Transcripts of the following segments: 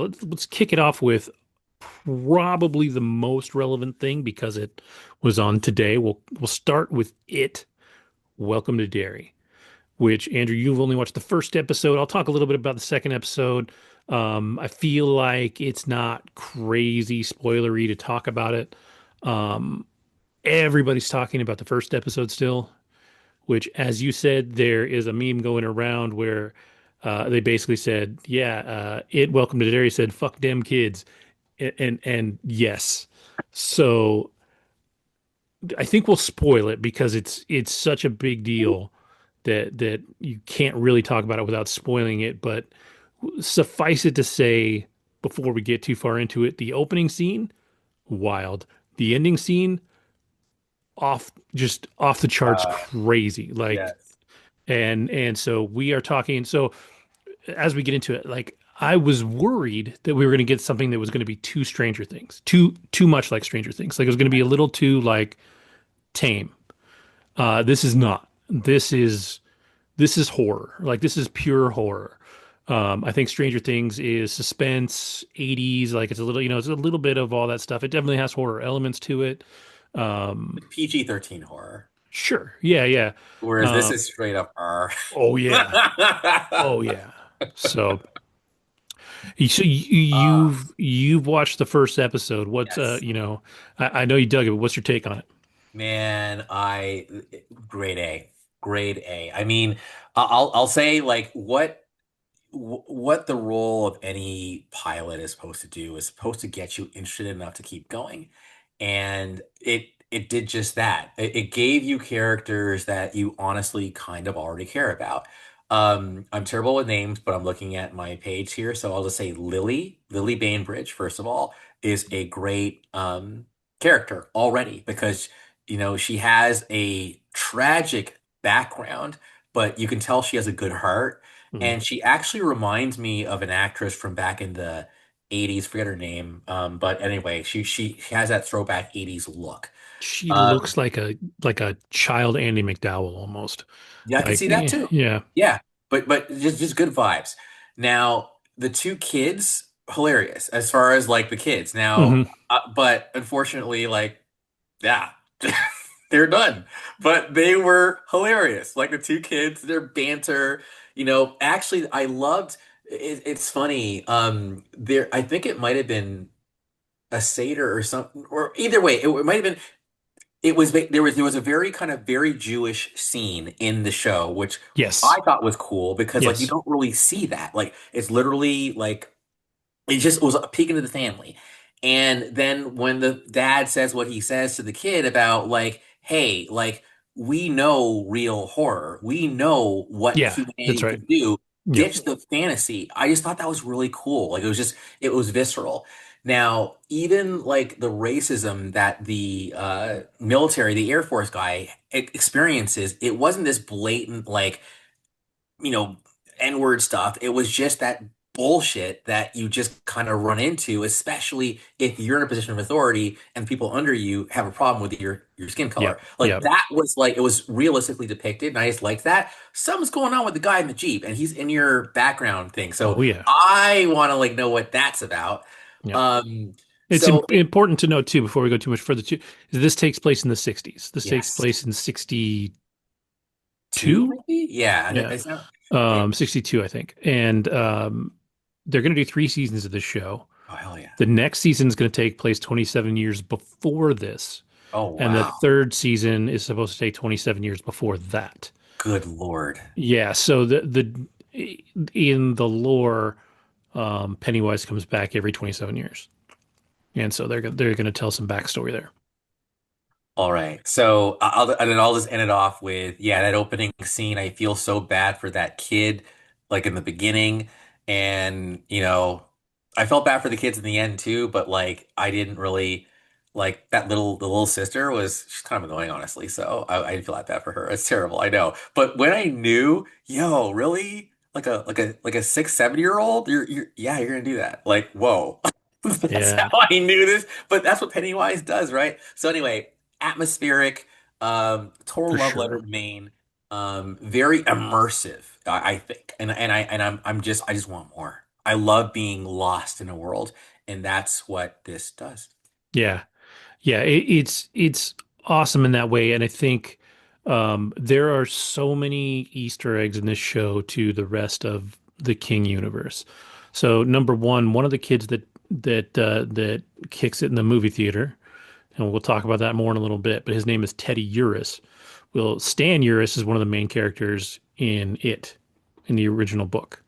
let's kick it off with probably the most relevant thing because it was on today. We'll start with it. Welcome to Derry, which Andrew, you've only watched the first episode. I'll talk a little bit about the second episode. I feel like it's not crazy spoilery to talk about it. Um, Everybody's talking about the first episode still, which, as you said, there is a meme going around where they basically said, "Yeah, it Welcome to Derry said fuck them kids," and yes, so I think we'll spoil it because it's such a big deal that you can't really talk about it without spoiling it. But suffice it to say, before we get too far into it, the opening scene, wild. The ending scene, just off the charts, Uh, crazy. Like, yes. and so we are talking. So as we get into it, like I was worried that we were going to get something that was going to be too Stranger Things, too much like Stranger Things. Like it was going to be a little too like tame. This is not. This is horror. Like this is pure horror. I think Stranger Things is suspense, 80s, like it's a little, it's a little bit of all that stuff. It definitely has horror elements to it. Um, Like PG-13 horror, sure. Yeah, yeah. whereas this Uh, is straight up R. oh yeah. Oh yeah. So so Ah, you've watched the first episode. What's yes. I know you dug it, but what's your take on it? Man, grade A, grade A. I mean, I'll say like what the role of any pilot is supposed to do is supposed to get you interested enough to keep going. And it did just that. It gave you characters that you honestly kind of already care about. I'm terrible with names, but I'm looking at my page here, so I'll just say Lily Bainbridge, first of all, is a great character already because she has a tragic background, but you can tell she has a good heart. Mhm. And she actually reminds me of an actress from back in the 80s, forget her name. But anyway, she has that throwback 80s look. She Um, looks like a child Andy McDowell almost. yeah, I can Like see that too. yeah. Yeah, but just good vibes. Now, the two kids, hilarious as far as like the kids. Now, Hmm. but unfortunately, like yeah, they're done. But they were hilarious. Like the two kids, their banter. Actually, I loved. It's funny. There, I think it might have been a satyr or something, or either way, it might have been. It was there was a very kind of very Jewish scene in the show, which Yes. I thought was cool because like you Yes. don't really see that. Like it's literally like it just was a peek into the family. And then when the dad says what he says to the kid about like, hey, like we know real horror. We know what Yeah, that's humanity right. can do. Yep. Ditch the fantasy. I just thought that was really cool. Like it was visceral. Now, even like the racism that the military, the Air Force guy experiences, it wasn't this blatant like you know, N-word stuff. It was just that bullshit that you just kind of run into, especially if you're in a position of authority and people under you have a problem with your skin color. Yep. Like Yep. that was like it was realistically depicted, and I just liked that. Something's going on with the guy in the Jeep, and he's in your background thing. So Oh yeah. I want to like know what that's about. Yep. Um, It's so important to note too, before we go too much further too, is this takes place in the 60s. This takes yes, place in 62? two maybe, yeah, Yeah. it's not. It, 62, I think. And they're going to do three seasons of this show. oh hell yeah! The next season is going to take place 27 years before this, Oh and the wow! third season is supposed to take 27 years before that. Good Lord! Yeah, so the in the lore, Pennywise comes back every 27 years, and so they're going to tell some backstory there. All right. So and then I'll just end it off with, yeah, that opening scene. I feel so bad for that kid, like in the beginning. And, I felt bad for the kids in the end too, but like I didn't really like the little sister she's kind of annoying, honestly. So I didn't feel that bad for her. It's terrible, I know. But when I knew, yo, really? Like a 6, 7 year old? Yeah, you're gonna do that. Like, whoa. That's how Yeah, I knew this. But that's what Pennywise does, right? So anyway, atmospheric, total for love letter sure. to Maine, very immersive, I think, and I'm just I just want more. I love being lost in a world, and that's what this does. Yeah. Yeah, it's awesome in that way, and I think there are so many Easter eggs in this show to the rest of the King universe. So number one of the kids that kicks it in the movie theater, and we'll talk about that more in a little bit, but his name is Teddy Uress. Well, Stan Uress is one of the main characters in it, in the original book.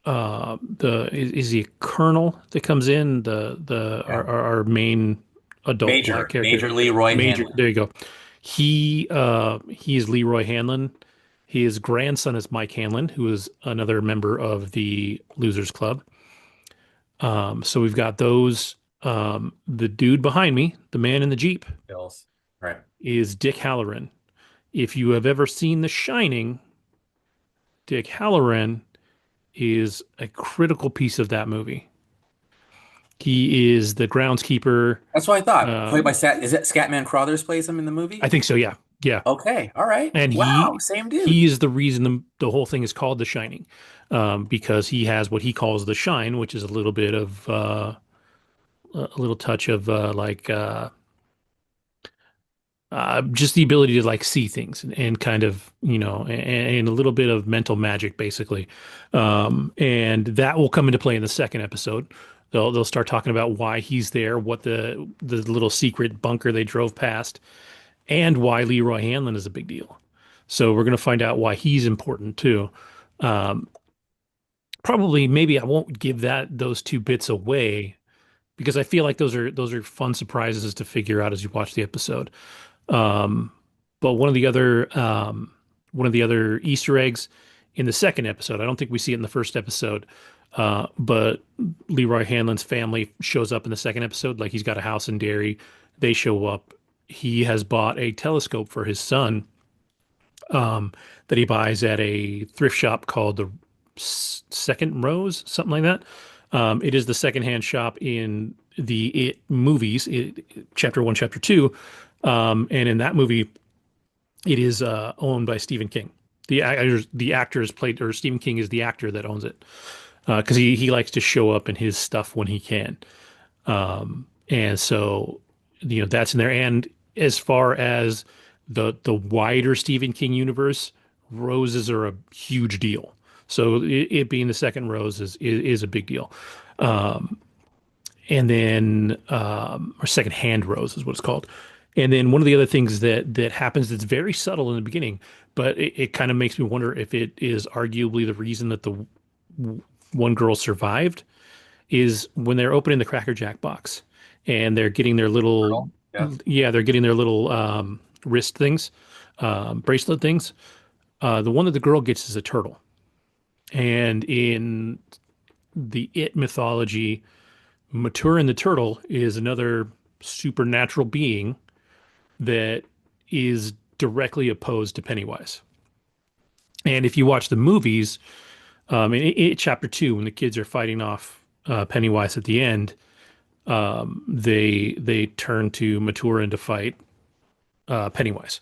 Is he a colonel that comes in the Yeah. our main adult black character? Major Leroy Major, Hanlon. there you go. He is Leroy Hanlon. His grandson is Mike Hanlon, who is another member of the Losers Club. So we've got those. The dude behind me, the man in the Jeep, Bills. Right. is Dick Halloran. If you have ever seen The Shining, Dick Halloran is a critical piece of that movie. He is the groundskeeper. That's what I thought. Played by Um, Is it Scatman Crothers plays him in the movie? I think so. Yeah, yeah. Okay. All right. And Wow. Same dude. he is the reason the whole thing is called The Shining, because he has what he calls the shine, which is a little bit of a little touch of just the ability to like see things and kind of and a little bit of mental magic basically, and that will come into play in the second episode. They'll start talking about why he's there, what the little secret bunker they drove past, and why Leroy Hanlon is a big deal. So we're going to find out why he's important too. Um, Probably, maybe I won't give those two bits away because I feel like those are fun surprises to figure out as you watch the episode. Um, but one of the other Easter eggs in the second episode, I don't think we see it in the first episode, but Leroy Hanlon's family shows up in the second episode. Like he's got a house in Derry. They show up. He has bought a telescope for his son, that he buys at a thrift shop called the Second Rose, something like that. It is the secondhand shop in the It movies, chapter one, chapter two. And in that movie, it is owned by Stephen King. The actor is played, or Stephen King is the actor that owns it, because he likes to show up in his stuff when he can. And so, that's in there. And as far as the wider Stephen King universe, roses are a huge deal. So it being the second rose is a big deal. And then or second hand rose is what it's called. And then one of the other things that happens that's very subtle in the beginning, but it kind of makes me wonder if it is arguably the reason that the one girl survived, is when they're opening the Cracker Jack box and they're getting their little, Girl. Yeah. yeah, they're getting their little wrist things, bracelet things. The one that the girl gets is a turtle. And in the It mythology, Maturin the turtle is another supernatural being that is directly opposed to Pennywise. And if you watch the movies, in chapter two, when the kids are fighting off Pennywise at the end, they turn to Maturin to fight Pennywise.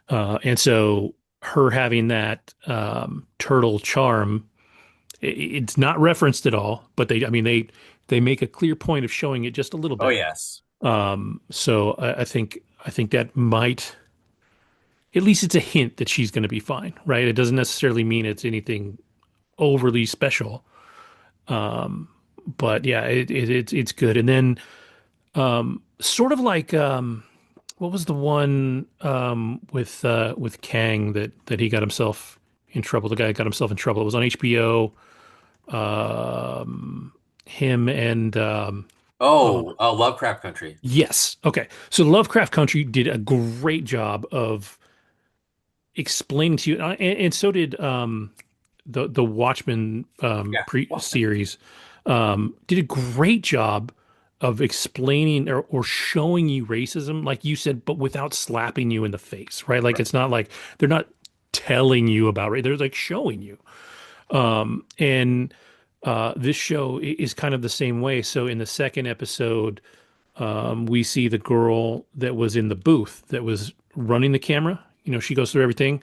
And so her having that turtle charm, it's not referenced at all, but I mean, they make a clear point of showing it just a little Oh bit. yes. So I think that might, at least it's a hint that she's going to be fine, right? It doesn't necessarily mean it's anything overly special. But yeah, it's good. And then sort of like what was the one with Kang that he got himself in trouble? The guy got himself in trouble. It was on HBO. Him and Oh, Lovecraft Country. yes. Okay. So Lovecraft Country did a great job of explaining to you, and so did the Watchmen Yeah. pre Watchmen. series, did a great job of explaining or showing you racism, like you said, but without slapping you in the face, right? Like Right. it's not like they're not telling you about it; they're like showing you. And this show is kind of the same way. So in the second episode, we see the girl that was in the booth that was running the camera. She goes through everything.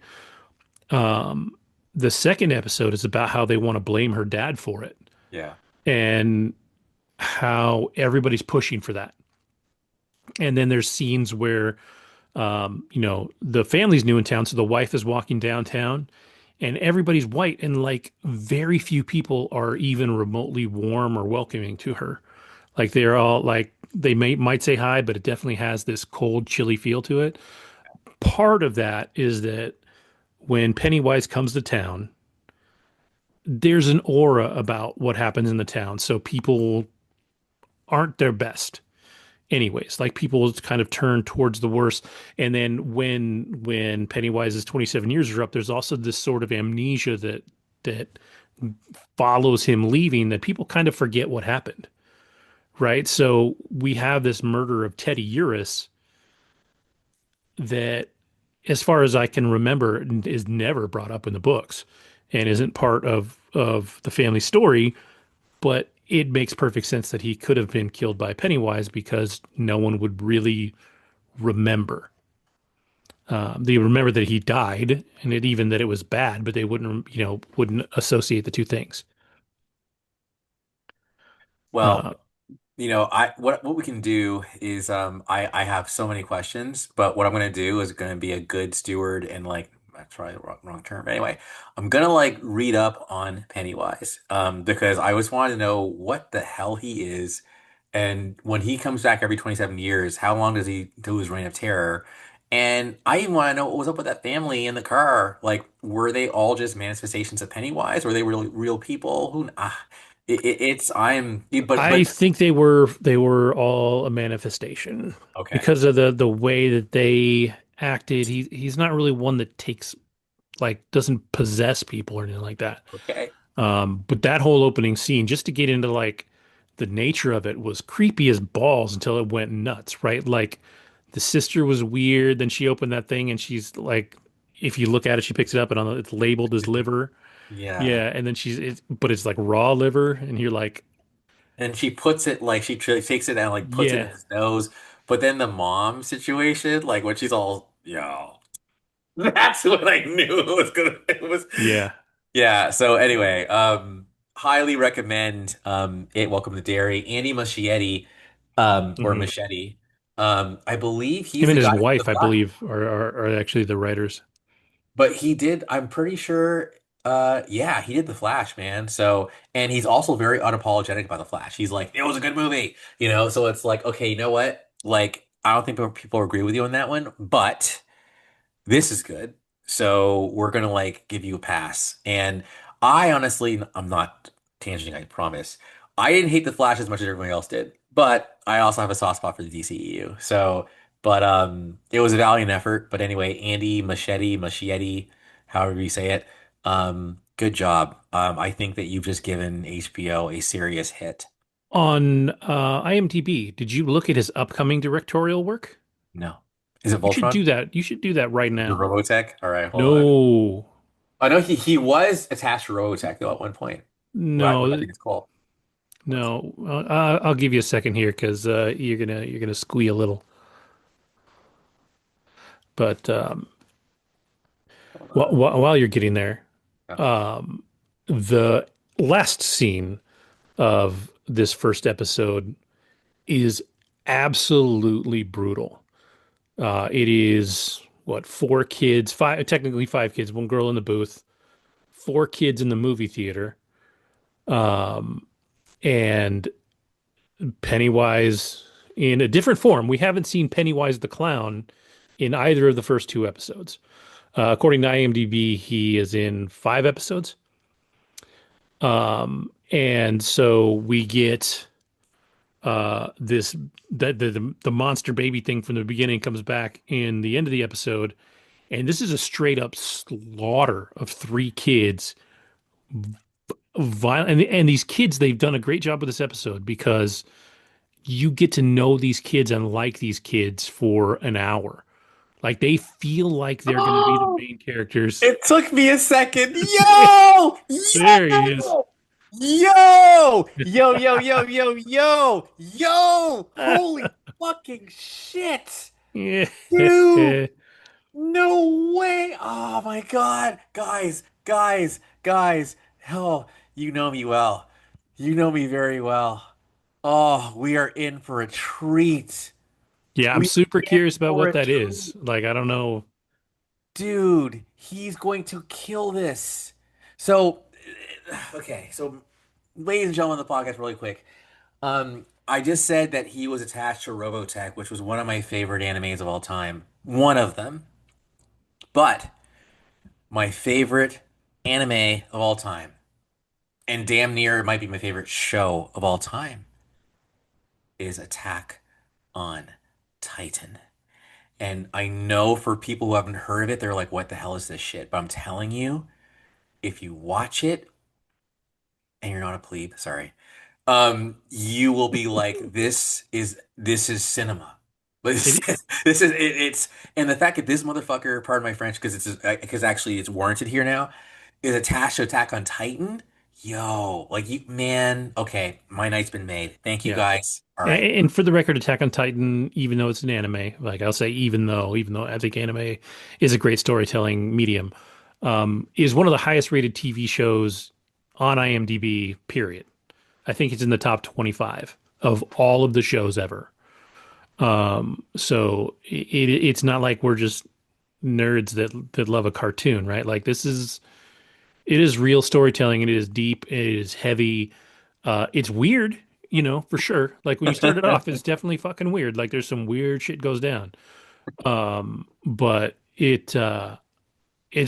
The second episode is about how they want to blame her dad for it Yeah. and how everybody's pushing for that. And then there's scenes where, the family's new in town, so the wife is walking downtown, and everybody's white, and like very few people are even remotely warm or welcoming to her. Like they're all like they might say hi, but it definitely has this cold, chilly feel to it. Part of that is that when Pennywise comes to town, there's an aura about what happens in the town, so people aren't their best anyways. Like people kind of turn towards the worst. And then when Pennywise's 27 years are up, there's also this sort of amnesia that follows him leaving, that people kind of forget what happened. Right. So we have this murder of Teddy Urus that, as far as I can remember, is never brought up in the books and isn't part of the family story, but it makes perfect sense that he could have been killed by Pennywise because no one would really remember. They remember that he died, and even that it was bad, but they wouldn't associate the two things. Well, Uh, I what we can do is I have so many questions, but what I'm gonna do is gonna be a good steward and like that's probably the wrong term. Anyway, I'm gonna like read up on Pennywise because I always wanted to know what the hell he is, and when he comes back every 27 years, how long does he do his reign of terror? And I even want to know what was up with that family in the car. Like, were they all just manifestations of Pennywise? Were they really real people? It's I'm I but think they were all a manifestation okay. because of the way that they acted. He's not really one that takes, like, doesn't possess people or anything like that. Okay. But that whole opening scene, just to get into like the nature of it, was creepy as balls until it went nuts, right? Like the sister was weird. Then she opened that thing and she's like, if you look at it, she picks it up and it's labeled as liver. Yeah. Yeah, and then but it's like raw liver, and you're like, And she puts it like takes it and like puts it in yeah, his nose. But then the mom situation, like when she's all, yo, that's what I knew it was gonna it was yeah. yeah. So anyway, highly recommend it Welcome to Derry. Andy Muschietti, or Hmm. Machete. I believe he's Him and the his guy who did wife, the I Flash. believe, are actually the writers. But he did, I'm pretty sure, yeah, he did The Flash, man. So, and he's also very unapologetic about The Flash. He's like, it was a good movie, So it's like, okay, you know what? Like, I don't think people agree with you on that one, but this is good. So we're gonna like give you a pass. And I honestly, I'm not tangenting, I promise. I didn't hate The Flash as much as everybody else did, but I also have a soft spot for the DCEU. So, but it was a valiant effort. But anyway, Andy Machete, however you say it, good job. I think that you've just given HBO a serious hit. On IMDb, did you look at his upcoming directorial work? No, is it You should Voltron? do that. You should do that right The now. Robotech? All right, hold on. No, I know he was attached to Robotech though at one point. What I no, think it's called. no. I'll give you a second here because you're gonna squeal a little. But Hold while, on. while you're getting there, Uh-huh. um, the last scene of this first episode is absolutely brutal. It is what, four kids, five, technically five kids, one girl in the booth, four kids in the movie theater, and Pennywise in a different form. We haven't seen Pennywise the clown in either of the first two episodes. According to IMDb, he is in five episodes. And so we get this that the monster baby thing from the beginning comes back in the end of the episode, and this is a straight up slaughter of three kids. Violent, and these kids, they've done a great job with this episode because you get to know these kids and like these kids for an hour. Like they feel like they're going to be the Oh, main characters. it took me a second. Yo! There he is. Yo! Yo! Yo, yo, yo, yo, yo! Yo! Holy fucking shit! Yeah. Dude! No way! Oh my God, guys! guys, hell, you know me well. You know me very well. Oh, we are in for a treat. Yeah, I'm We super are in curious about for what a that is. treat. Like, I don't know. Dude, he's going to kill this. So, okay, so ladies and gentlemen of the podcast, really quick. I just said that he was attached to Robotech, which was one of my favorite animes of all time. One of them. But my favorite anime of all time, and damn near it might be my favorite show of all time, is Attack on Titan. And I know for people who haven't heard of it, they're like, what the hell is this shit? But I'm telling you, if you watch it and you're not a plebe, sorry, you will be like, this is cinema. This, It, this is it's and the fact that this motherfucker, pardon my French, because actually it's warranted here now, is attached to Attack on Titan. Yo, like you, man. Okay, my night's been made. Thank you yeah. guys. All right. And for the record, Attack on Titan, even though it's an anime, like I'll say, even though I think anime is a great storytelling medium, is one of the highest rated TV shows on IMDb, period. I think it's in the top 25 of all of the shows ever. So it's not like we're just nerds that love a cartoon, right? Like it is real storytelling. It is deep. It is heavy. It's weird, for sure. Like when you start it off, it's definitely fucking weird. Like there's some weird shit goes down. But it's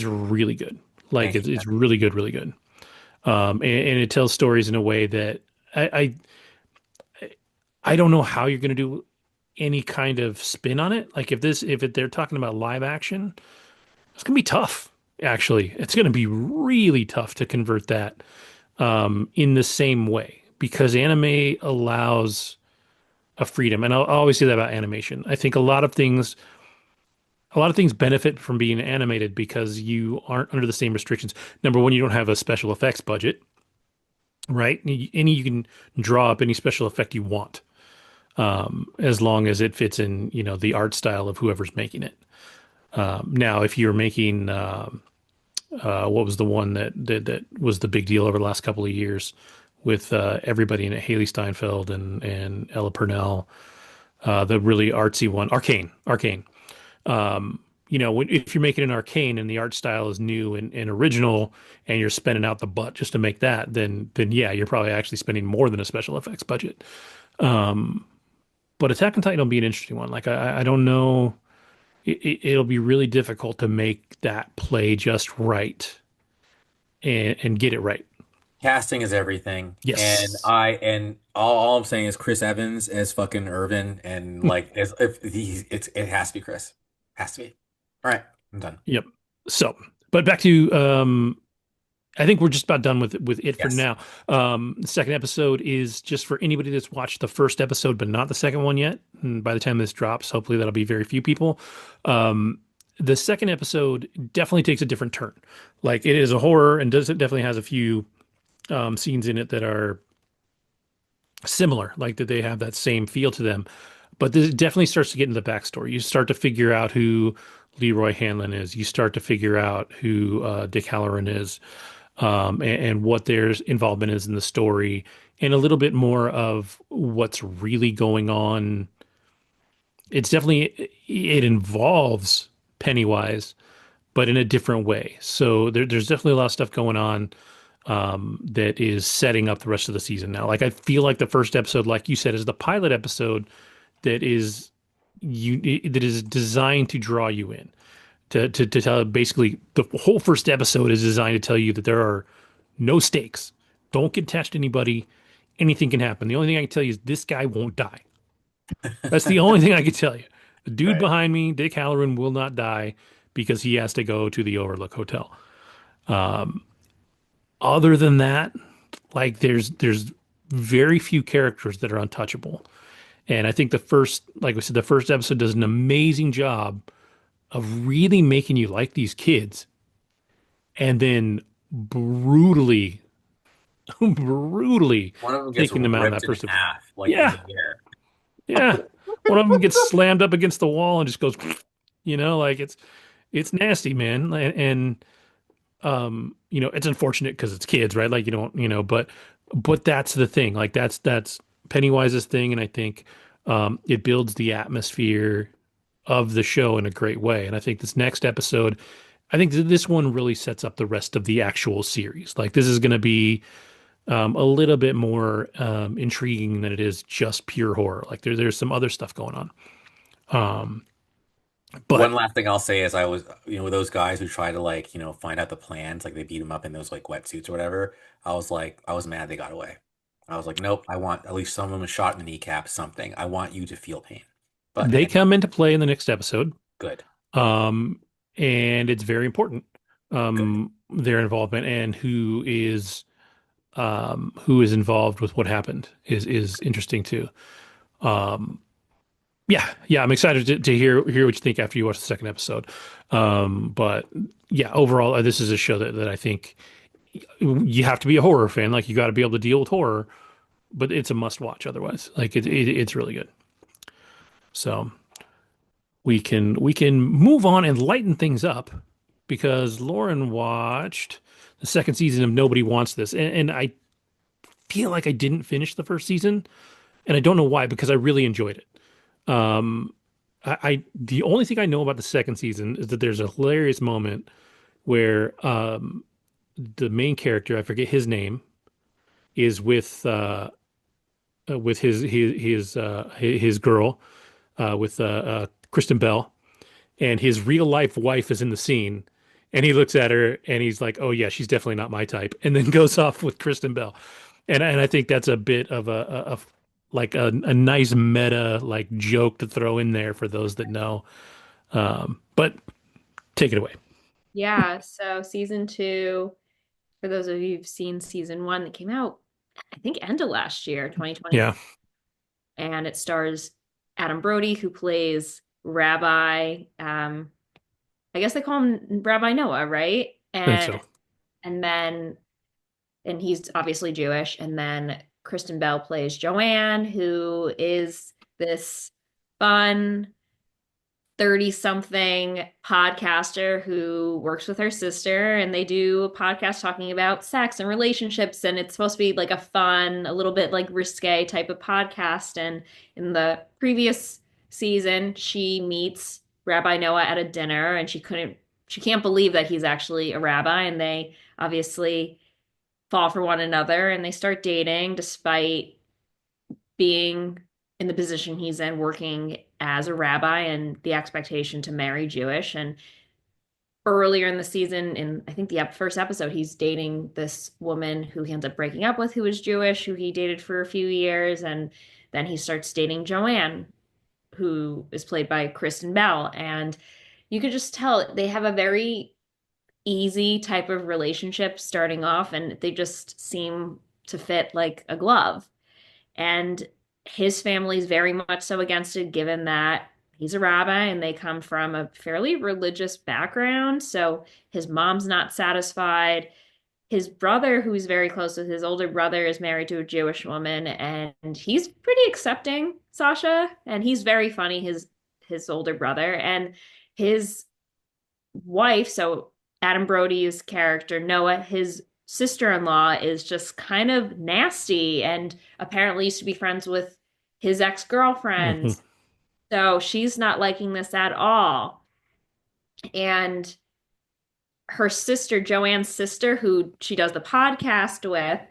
really good. Like Thank you. it's really good, really good. And it tells stories in a way that I I don't know how you're gonna do any kind of spin on it. Like if they're talking about live action, it's gonna be tough. Actually, it's gonna be really tough to convert that in the same way because anime allows a freedom, and I'll always say that about animation. I think a lot of things benefit from being animated because you aren't under the same restrictions. Number one, you don't have a special effects budget, right? You can draw up any special effect you want, as long as it fits in, the art style of whoever's making it. Now, if you're making what was the one that was the big deal over the last couple of years with everybody in it, Haley Steinfeld and Ella Purnell, the really artsy one, Arcane. If you're making an Arcane and the art style is new and original, and you're spending out the butt just to make that, then yeah, you're probably actually spending more than a special effects budget. But Attack on Titan will be an interesting one. Like I don't know, it'll be really difficult to make that play just right and get it right. Casting is everything, and Yes. all I'm saying is Chris Evans as fucking Irvin, and like as if it has to be Chris, has to be. All right, I'm done. Yep. So, but back to I think we're just about done with it for Yes. now. The second episode is just for anybody that's watched the first episode but not the second one yet. And by the time this drops, hopefully that'll be very few people. Um, the second episode definitely takes a different turn. Like it is a horror and does it definitely has a few scenes in it that are similar, like that they have that same feel to them. But this definitely starts to get into the backstory. You start to figure out who Leroy Hanlon is. You start to figure out who Dick Halloran is, and what their involvement is in the story, and a little bit more of what's really going on. It's definitely it involves Pennywise, but in a different way. So there's definitely a lot of stuff going on that is setting up the rest of the season now. Like I feel like the first episode, like you said, is the pilot episode that is that is designed to draw you in to tell basically the whole first episode is designed to tell you that there are no stakes. Don't get attached to anybody. Anything can happen. The only thing I can tell you is this guy won't die. That's the only thing I can tell you. The dude Right. behind me, Dick Halloran, will not die because he has to go to the Overlook Hotel. Other than that, like there's very few characters that are untouchable. And I think like we said, the first episode does an amazing job of really making you like these kids and then brutally, brutally One of them gets taking them out in ripped that in first episode. half, like in Yeah, the air. yeah. One of them gets slammed up against the wall and just goes, like it's nasty, man. And it's unfortunate because it's kids, right? Like you don't, but that's the thing. Like that's Pennywise's thing, and I think it builds the atmosphere of the show in a great way. And I think this next episode, I think this one really sets up the rest of the actual series. Like this is going to be a little bit more intriguing than it is just pure horror. Like there's some other stuff going on. Um, One but last thing I'll say is I was, those guys who try to like, find out the plans, like they beat him up in those like wetsuits or whatever. I was mad they got away. I was like, nope, I want at least someone was shot in the kneecap, something. I want you to feel pain. But they hey, come into play in the next episode. good, Um, and it's very important, good. their involvement and who is involved with what happened is interesting too. Um, yeah, I'm excited to hear what you think after you watch the second episode. But yeah, overall, this is a show that I think you have to be a horror fan. Like you got to be able to deal with horror, but it's a must watch otherwise. Like it's really good. So we can move on and lighten things up because Lauren watched the second season of Nobody Wants This, and I feel like I didn't finish the first season, and I don't know why because I really enjoyed it. I the only thing I know about the second season is that there's a hilarious moment where the main character, I forget his name, is with his girl with Kristen Bell, and his real life wife is in the scene, and he looks at her and he's like, "Oh yeah, she's definitely not my type," and then goes off with Kristen Bell, and I think that's a bit of like a nice meta like joke to throw in there for those that know. But take it away. Yeah, so season two, for those of you who've seen season one that came out, I think end of last year, 2020, Yeah, and it stars Adam Brody, who plays Rabbi. I guess they call him Rabbi Noah, right? I think so. And then and he's obviously Jewish. And then Kristen Bell plays Joanne, who is this fun 30 something podcaster who works with her sister, and they do a podcast talking about sex and relationships, and it's supposed to be like a fun, a little bit like risque type of podcast. And in the previous season she meets Rabbi Noah at a dinner, and she can't believe that he's actually a rabbi, and they obviously fall for one another and they start dating despite being in the position he's in, working as a rabbi and the expectation to marry Jewish. And earlier in the season, in I think the first episode, he's dating this woman who he ends up breaking up with, who is Jewish, who he dated for a few years. And then he starts dating Joanne, who is played by Kristen Bell. And you could just tell they have a very easy type of relationship starting off, and they just seem to fit like a glove. And his family's very much so against it, given that he's a rabbi and they come from a fairly religious background. So his mom's not satisfied. His brother, who's very close with his older brother, is married to a Jewish woman, and he's pretty accepting, Sasha, and he's very funny, his older brother. And his wife, so Adam Brody's character, Noah, his sister-in-law is just kind of nasty and apparently used to be friends with his Hmm. ex-girlfriends. So she's not liking this at all. And her sister, Joanne's sister, who she does the podcast with,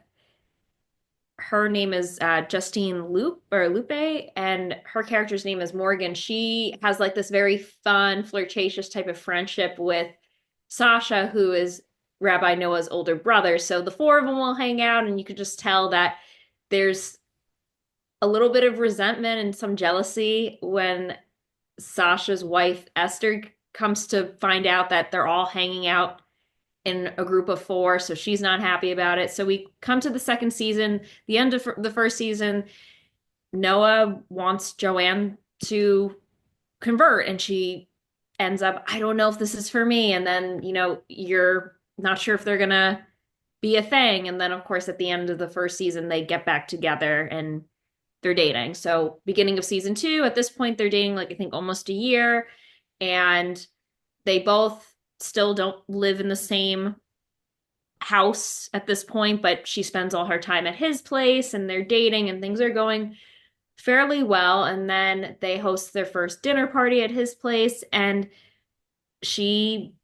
her name is Justine Lupe, and her character's name is Morgan. She has like this very fun, flirtatious type of friendship with Sasha, who is Rabbi Noah's older brother. So the four of them will hang out, and you could just tell that there's a little bit of resentment and some jealousy when Sasha's wife, Esther, comes to find out that they're all hanging out in a group of four. So she's not happy about it. So we come to the second season, the end of the first season. Noah wants Joanne to convert, and she ends up, I don't know if this is for me. And then, you're not sure if they're going to be a thing. And then, of course, at the end of the first season, they get back together and they're dating. So, beginning of season two, at this point, they're dating like I think almost a year. And they both still don't live in the same house at this point, but she spends all her time at his place and they're dating and things are going fairly well. And then they host their first dinner party at his place, and she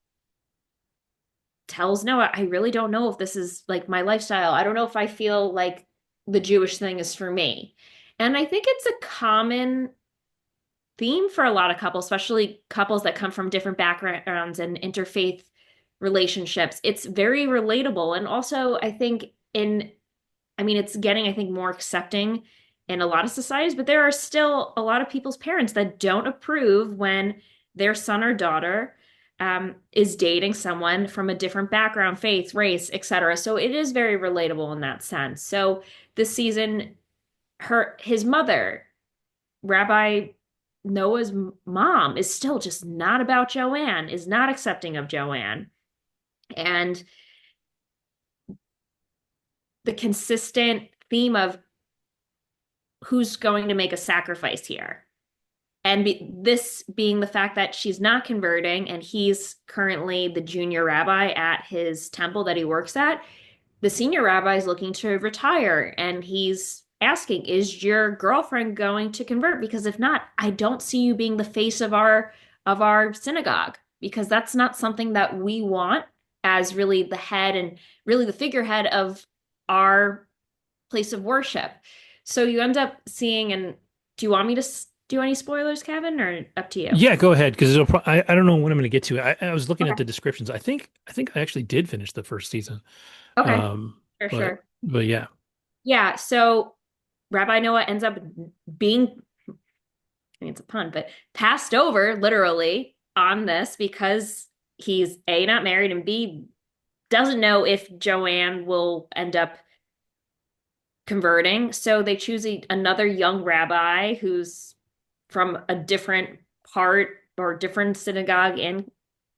tells Noah, I really don't know if this is like my lifestyle. I don't know if I feel like the Jewish thing is for me. And I think it's a common theme for a lot of couples, especially couples that come from different backgrounds and interfaith relationships. It's very relatable. And also, I think I mean, it's getting, I think, more accepting in a lot of societies, but there are still a lot of people's parents that don't approve when their son or daughter is dating someone from a different background, faith, race, etc. So it is very relatable in that sense. So this season, his mother, Rabbi Noah's mom, is still just not about Joanne, is not accepting of Joanne. And the consistent theme of who's going to make a sacrifice here. And this being the fact that she's not converting and he's currently the junior rabbi at his temple that he works at, the senior rabbi is looking to retire and he's asking, is your girlfriend going to convert? Because if not, I don't see you being the face of our synagogue, because that's not something that we want as really the head and really the figurehead of our place of worship. So you end up seeing, and do you want me to do any spoilers, Kevin, or up to you? Yeah, go ahead because I don't know when I'm going to get to it. I was looking Okay. at the descriptions. I think I actually did finish the first season. Okay, Um, for but sure. but yeah. Yeah, so Rabbi Noah ends up being, I mean, it's a pun, but passed over literally on this because he's A, not married, and B, doesn't know if Joanne will end up converting. So they choose another young rabbi who's from a different part or different synagogue in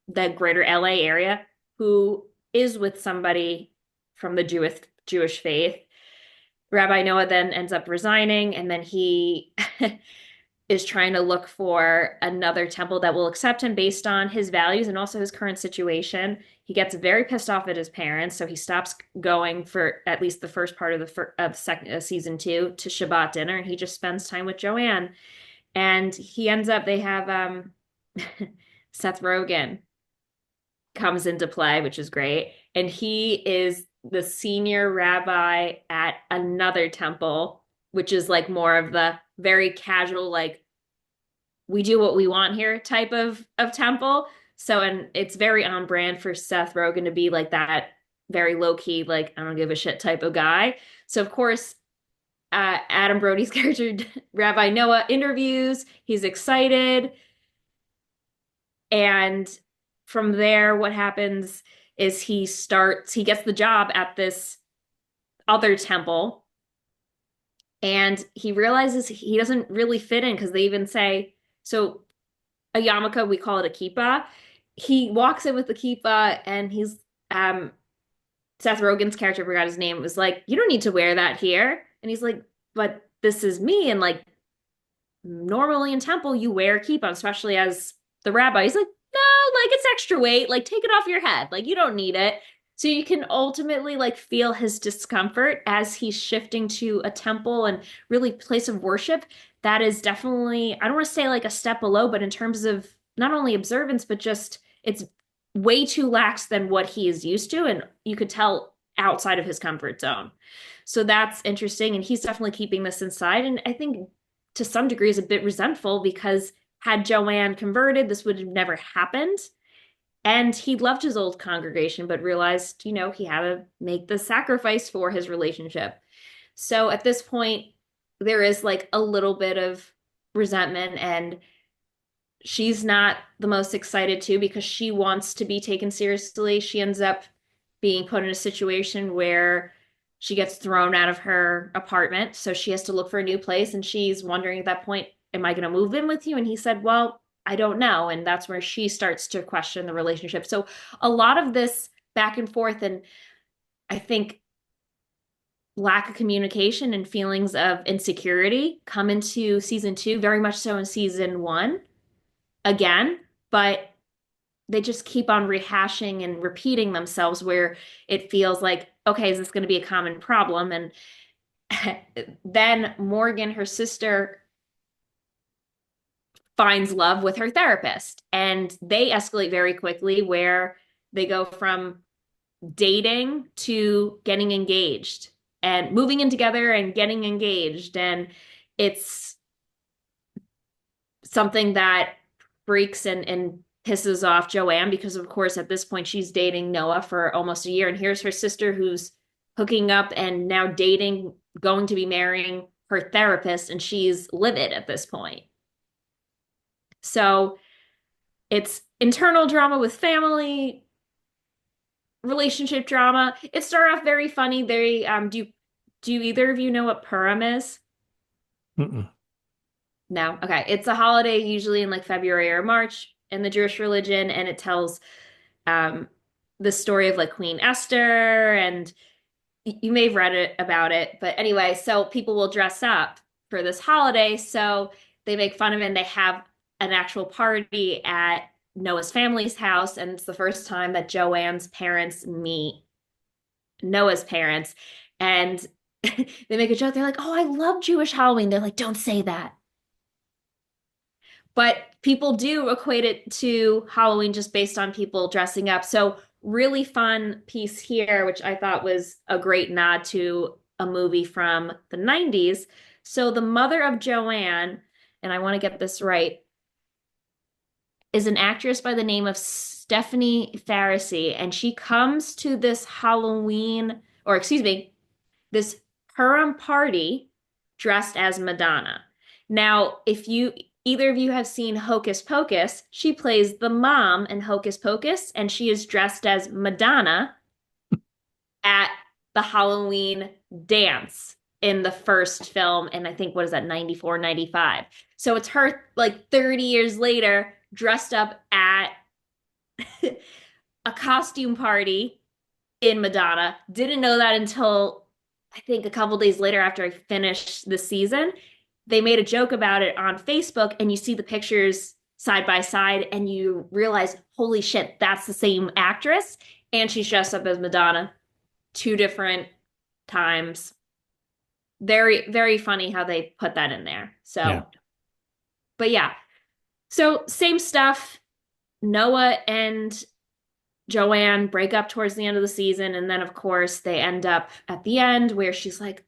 the greater LA area, who is with somebody from the Jewish faith. Rabbi Noah then ends up resigning, and then he is trying to look for another temple that will accept him based on his values and also his current situation. He gets very pissed off at his parents, so he stops going for at least the first part of of second season two to Shabbat dinner, and he just spends time with Joanne. And he ends up they have Seth Rogen comes into play, which is great, and he is the senior rabbi at another temple, which is like more of the very casual, like we do what we want here type of temple. So, and it's very on brand for Seth Rogen to be like that very low key, like I don't give a shit type of guy. So of course, Adam Brody's character, Rabbi Noah, interviews. He's excited, and from there, what happens is he gets the job at this other temple, and he realizes he doesn't really fit in because they even say, so a yarmulke, we call it a kippah. He walks in with the kippah, and he's Seth Rogen's character, I forgot his name, was like, you don't need to wear that here. And he's like, but this is me. And like normally in temple, you wear a kippah, especially as the rabbi. He's like, no, like it's extra weight. Like take it off your head. Like you don't need it. So you can ultimately like feel his discomfort as he's shifting to a temple and really place of worship. That is definitely, I don't want to say like a step below, but in terms of not only observance, but just it's way too lax than what he is used to. And you could tell outside of his comfort zone. So that's interesting. And he's definitely keeping this inside. And I think to some degree is a bit resentful because had Joanne converted, this would have never happened. And he loved his old congregation, but realized, he had to make the sacrifice for his relationship. So at this point, there is like a little bit of resentment, and she's not the most excited too because she wants to be taken seriously. She ends up being put in a situation where she gets thrown out of her apartment. So she has to look for a new place. And she's wondering at that point, am I going to move in with you? And he said, well, I don't know. And that's where she starts to question the relationship. So a lot of this back and forth, and I think lack of communication and feelings of insecurity come into season two, very much so in season one again. But they just keep on rehashing and repeating themselves where it feels like, okay, is this going to be a common problem? And then Morgan, her sister, finds love with her therapist, and they escalate very quickly where they go from dating to getting engaged and moving in together and getting engaged. And it's something that freaks and pisses off Joanne because, of course, at this point, she's dating Noah for almost a year. And here's her sister who's hooking up and now dating, going to be marrying her therapist, and she's livid at this point. So it's internal drama with family, relationship drama. It started off very funny. Very do either of you know what Purim is? Mm-mm. No. Okay. It's a holiday usually in like February or March in the Jewish religion, and it tells um the story of like Queen Esther, and you may have read it about it, but anyway, so people will dress up for this holiday, so they make fun of it, and they have an actual party at Noah's family's house, and it's the first time that Joanne's parents meet Noah's parents, and they make a joke. They're like, "Oh, I love Jewish Halloween." They're like, "Don't say that." But people do equate it to Halloween just based on people dressing up. So, really fun piece here, which I thought was a great nod to a movie from the 90s. So, the mother of Joanne, and I want to get this right, is an actress by the name of Stephanie Pharisee, and she comes to this Halloween, or excuse me, this Purim party dressed as Madonna. Now, if you either of you have seen Hocus Pocus, she plays the mom in Hocus Pocus, and she is dressed as Madonna at the Halloween dance in the first film. And I think, what is that, 94, 95? So it's her like 30 years later, dressed up at a costume party in Madonna. Didn't know that until I think a couple days later after I finished the season. They made a joke about it on Facebook, and you see the pictures side by side, and you realize, holy shit, that's the same actress. And she's dressed up as Madonna two different times. Very, very funny how they put that in there. Yeah. So, but yeah. So, same stuff. Noah and Joanne break up towards the end of the season. And then, of course, they end up at the end where she's like,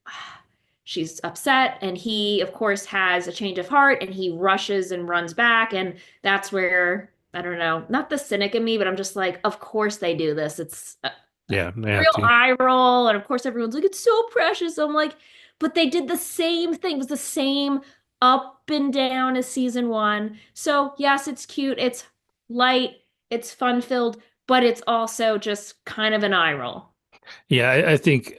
she's upset. And he, of course, has a change of heart, and he rushes and runs back. And that's where, I don't know, not the cynic in me, but I'm just like, of course they do this. It's a Yeah, they have real to. eye roll. And of course, everyone's like, it's so precious. I'm like, but they did the same thing. It was the same up and down as season one. So, yes, it's cute. It's light. It's fun filled, but it's also just kind of an eye roll. Yeah, I think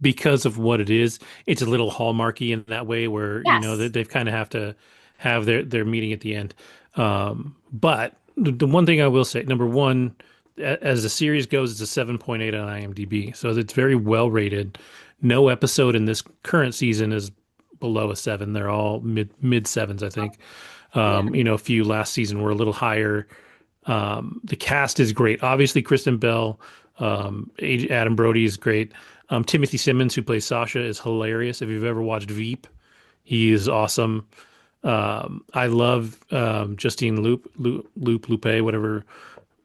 because of what it is, it's a little hallmarky in that way where, Yes. they've kind of have to have their meeting at the end. But the one thing I will say, number one, as the series goes, it's a 7.8 on IMDb. So it's very well rated. No episode in this current season is below a seven. They're all mid sevens, I think. Yeah. A few last season were a little higher. The cast is great. Obviously, Kristen Bell, Adam Brody is great. Timothy Simmons, who plays Sasha, is hilarious. If you've ever watched Veep, he is awesome. I love Justine Lupe,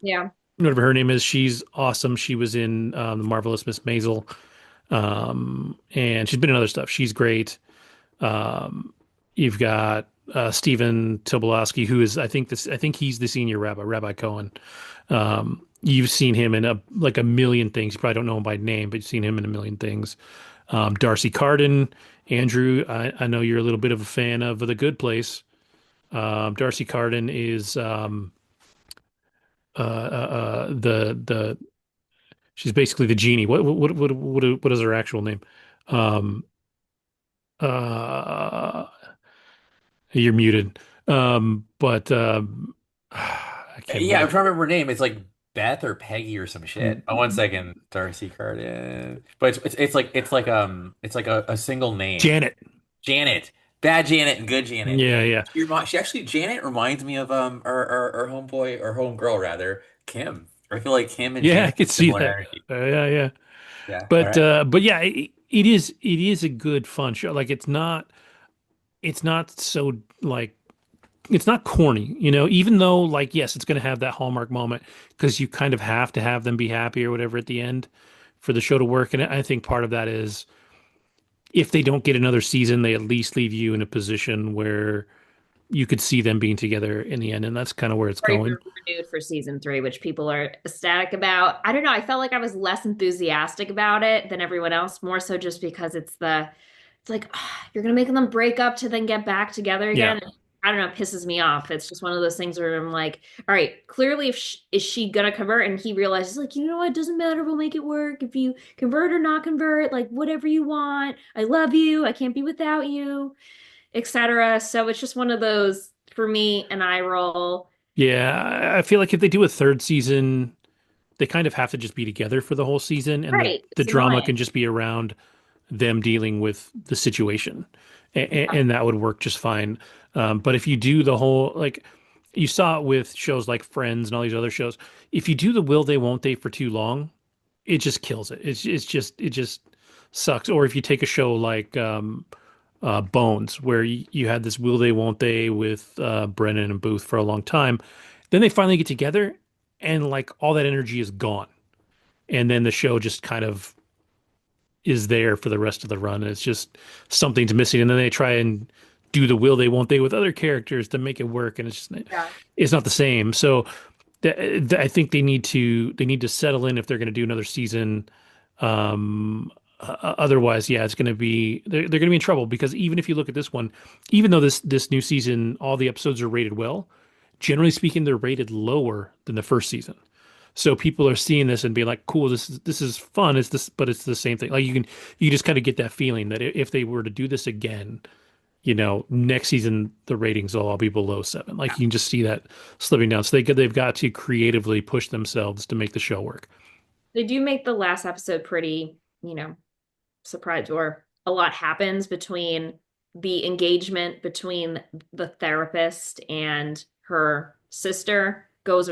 Yeah. whatever her name is. She's awesome. She was in The Marvelous Miss Maisel, and she's been in other stuff. She's great. You've got Stephen Tobolowsky, who is, I think he's the senior rabbi, Rabbi Cohen. You've seen him in a million things. You probably don't know him by name, but you've seen him in a million things. Darcy Carden, Andrew, I know you're a little bit of a fan of The Good Place. Darcy Carden is the she's basically the genie. What is her actual name? Um, you're muted. But I can't Yeah, I'm remember. trying to remember her name. It's like Beth or Peggy or some shit. Oh, one second, Darcy Carden. But it's like a single name. Janet. Janet. Bad Janet and good Janet. Yeah, yeah. She actually Janet reminds me of our homeboy or homegirl rather, Kim. I feel like Kim and Yeah, I Janet could have see similar that. energy. Yeah, yeah. Yeah. All right. But yeah, it is a good fun show. Like it's not so like it's not corny, even though like yes, it's going to have that hallmark moment because you kind of have to have them be happy or whatever at the end for the show to work. And I think part of that is if they don't get another season, they at least leave you in a position where you could see them being together in the end, and that's kind of where it's Already going. renewed for season three, which people are ecstatic about. I don't know. I felt like I was less enthusiastic about it than everyone else, more so just because it's like you're gonna make them break up to then get back together Yeah. again. I don't know, it pisses me off. It's just one of those things where I'm like, all right, clearly, if is she gonna convert? And he realizes, like, you know what? It doesn't matter. We'll make it work. If you convert or not convert, like whatever you want. I love you. I can't be without you, etc. So it's just one of those for me, an eye roll. Yeah, I feel like if they do a third season, they kind of have to just be together for the whole season, and the Right. the It's drama annoying. can just be around them dealing with the situation, and that would work just fine. But if you do the whole like you saw it with shows like Friends and all these other shows, if you do the will they won't they for too long, it just kills it. It just sucks. Or if you take a show like Bones, where you had this will they won't they with Brennan and Booth for a long time, then they finally get together, and like all that energy is gone, and then the show just kind of is there for the rest of the run. And it's just something's missing, and then they try and do the will they won't they with other characters to make it work, and Yeah. it's not the same. So I think they need to settle in if they're going to do another season. Otherwise, yeah, it's going to be they're going to be in trouble because even if you look at this one, even though this new season all the episodes are rated well, generally speaking, they're rated lower than the first season. So people are seeing this and being like, "Cool, this is fun." It's this, but it's the same thing. Like you just kind of get that feeling that if they were to do this again, next season the ratings will all be below 7. Like you can just see that slipping down. So they've got to creatively push themselves to make the show work. They do make the last episode pretty, surprised, or a lot happens between the engagement between the therapist and her sister goes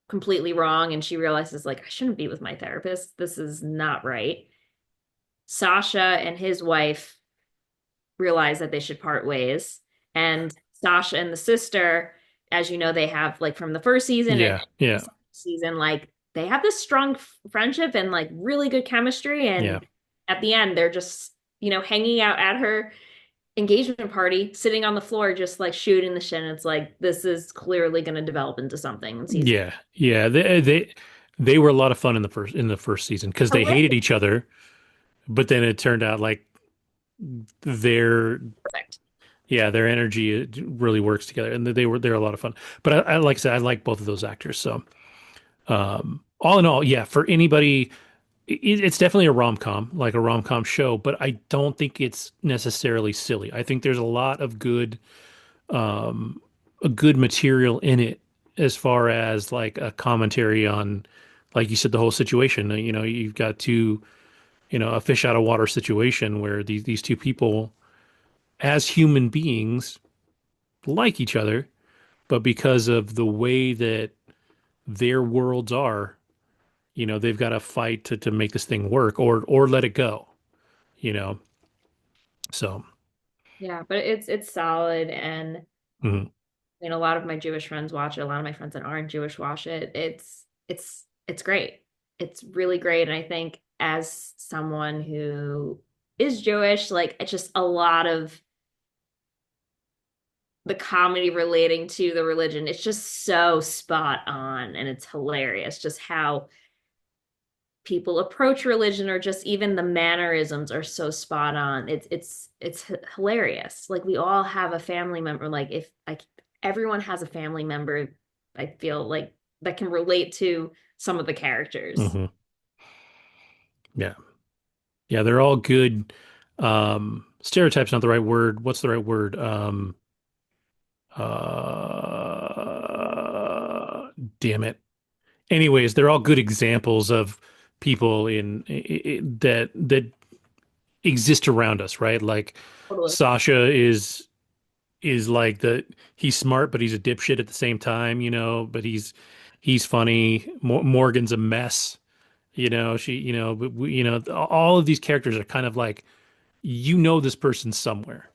completely wrong, and she realizes, like, I shouldn't be with my therapist. This is not right. Sasha and his wife realize that they should part ways. And Sasha and the sister, as you know, they have, like, from the first season and Yeah, yeah, season, like they have this strong friendship and like really good chemistry. yeah, And at the end, they're just, hanging out at her engagement party, sitting on the floor, just like shooting the shit. And it's like, this is clearly going to develop into something in season. yeah, yeah. They were a lot of fun in the first season because they hated each other, but then it turned out like their Perfect. yeah their energy really works together, and they're a lot of fun. But I like I said, I like both of those actors. So all in all, yeah, for anybody, it's definitely a rom-com, like a rom-com show, but I don't think it's necessarily silly. I think there's a good material in it as far as like a commentary on, like you said, the whole situation. You've got a fish out of water situation where these two people, as human beings, like each other, but because of the way that their worlds are, they've got to fight to make this thing work or let it go, you know. So, Yeah, but it's solid. And mhm. a lot of my Jewish friends watch it. A lot of my friends that aren't Jewish watch it. It's great. It's really great. And I think as someone who is Jewish, like, it's just a lot of the comedy relating to the religion. It's just so spot on, and it's hilarious just how people approach religion, or just even the mannerisms are so spot on. It's hilarious. Like, we all have a family member. Like, if like everyone has a family member, I feel like, that can relate to some of the characters. Mhm. Yeah, yeah, they're all good. Stereotype's not the right word. What's the right word? Damn it. Anyways, they're all good examples of people that exist around us, right? Like Totally. Sasha is like he's smart, but he's a dipshit at the same time, but he's funny. Morgan's a mess, she, but all of these characters are kind of like, this person somewhere,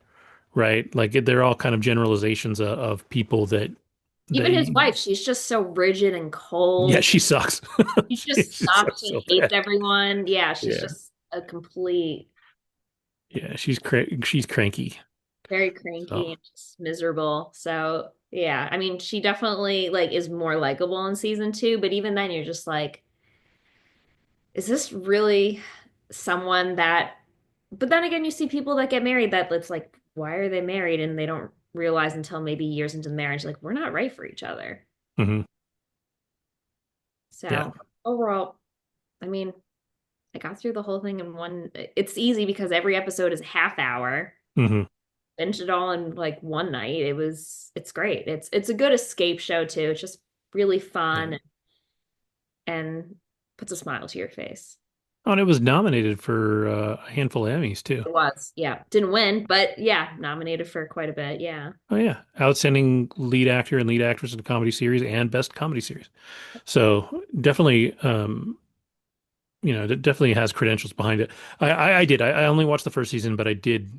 right? Like they're all kind of generalizations of people that Even his wife, she's just so rigid and yeah, cold. she sucks. She She just sucks. sucks She so hates bad. everyone. Yeah, she's Yeah. just a complete, Yeah, she's cranky. very So, cranky and just miserable. So yeah, I mean, she definitely like is more likable in season two, but even then you're just like, is this really someone that, but then again, you see people that get married that it's like, why are they married? And they don't realize until maybe years into marriage, like, we're not right for each other. mhm. Yeah. So overall, I mean, I got through the whole thing in one. It's easy because every episode is a half hour. Hmm. Binged it all in like one night. It's great. It's a good escape show too. It's just really Yeah. fun and puts a smile to your face. Oh, and it was nominated for a handful of Emmys too. It was, yeah. Didn't win, but yeah, nominated for quite a bit. Yeah, Oh yeah, outstanding lead actor and lead actress in a comedy series and best comedy series. So definitely, it definitely has credentials behind it. I did. I only watched the first season, but I did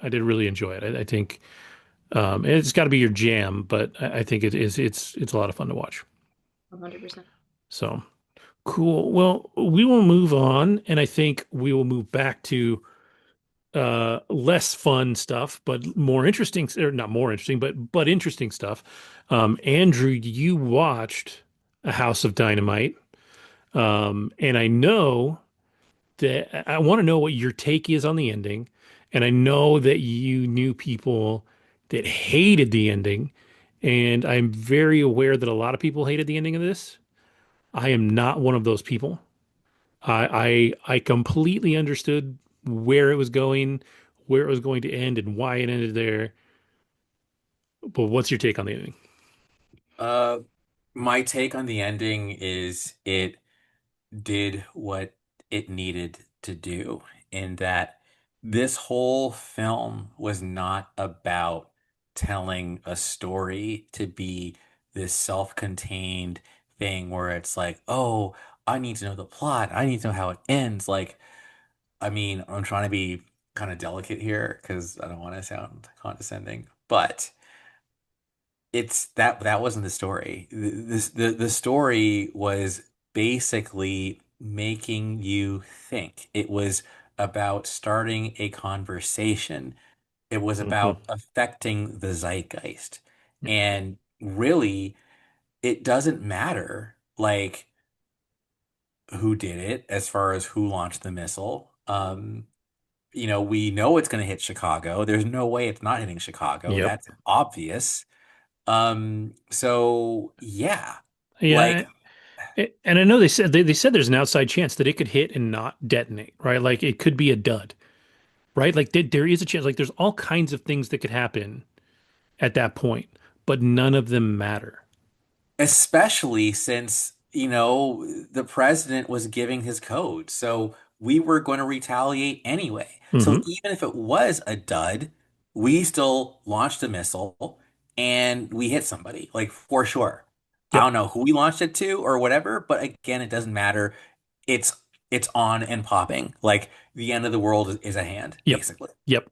really enjoy it. I think it's got to be your jam, but I think it's a lot of fun to watch. 100%. So cool. Well, we will move on, and I think we will move back to less fun stuff, but more interesting, or not more interesting, but interesting stuff. Andrew, you watched A House of Dynamite, and I know that I want to know what your take is on the ending, and I know that you knew people that hated the ending, and I'm very aware that a lot of people hated the ending of this. I am not one of those people. I completely understood where it was going to end, and why it ended there. But what's your take on the ending? Uh, my take on the ending is it did what it needed to do, in that this whole film was not about telling a story to be this self-contained thing where it's like, oh, I need to know the plot. I need to know how it ends. Like, I mean, I'm trying to be kind of delicate here because I don't want to sound condescending, but it's that wasn't the story. The story was basically making you think. It was about starting a conversation. It was Hmm. about affecting the zeitgeist. Yeah. And really, it doesn't matter like who did it as far as who launched the missile. We know it's going to hit Chicago. There's no way it's not hitting Chicago. Yep. That's obvious. So yeah, Yeah. like And I know they said there's an outside chance that it could hit and not detonate, right? Like it could be a dud, right? Like there is a chance. Like there's all kinds of things that could happen at that point, but none of them matter. especially since, the president was giving his code. So we were going to retaliate anyway. So Hmm. even if it was a dud, we still launched a missile and we hit somebody, like for sure. I Yep. don't know who we launched it to or whatever, but again, it doesn't matter. It's it's on and popping. Like the end of the world is at hand, Yep. basically. Yep.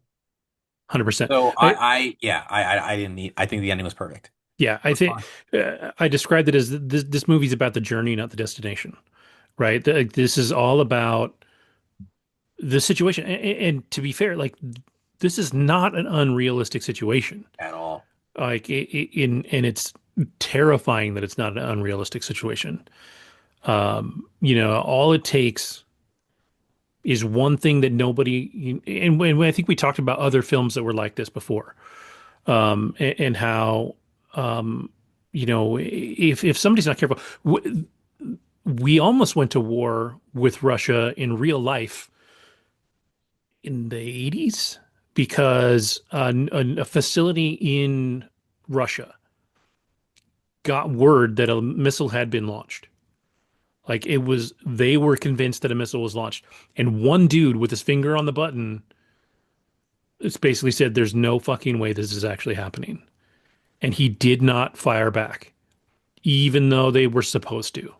100%. So I didn't need. I think the ending was perfect. Yeah, It I was think fun. I described it as this movie's about the journey, not the destination, right? This is all about the situation. And to be fair, like this is not an unrealistic situation. At all. Like and it's terrifying that it's not an unrealistic situation. All it takes is one thing that nobody, and when I think we talked about other films that were like this before, and how, if somebody's not careful, we almost went to war with Russia in real life in the 80s because a facility in Russia got word that a missile had been launched. Like it was, they were convinced that a missile was launched. And one dude with his finger on the button, it's basically said, there's no fucking way this is actually happening. And he did not fire back, even though they were supposed to.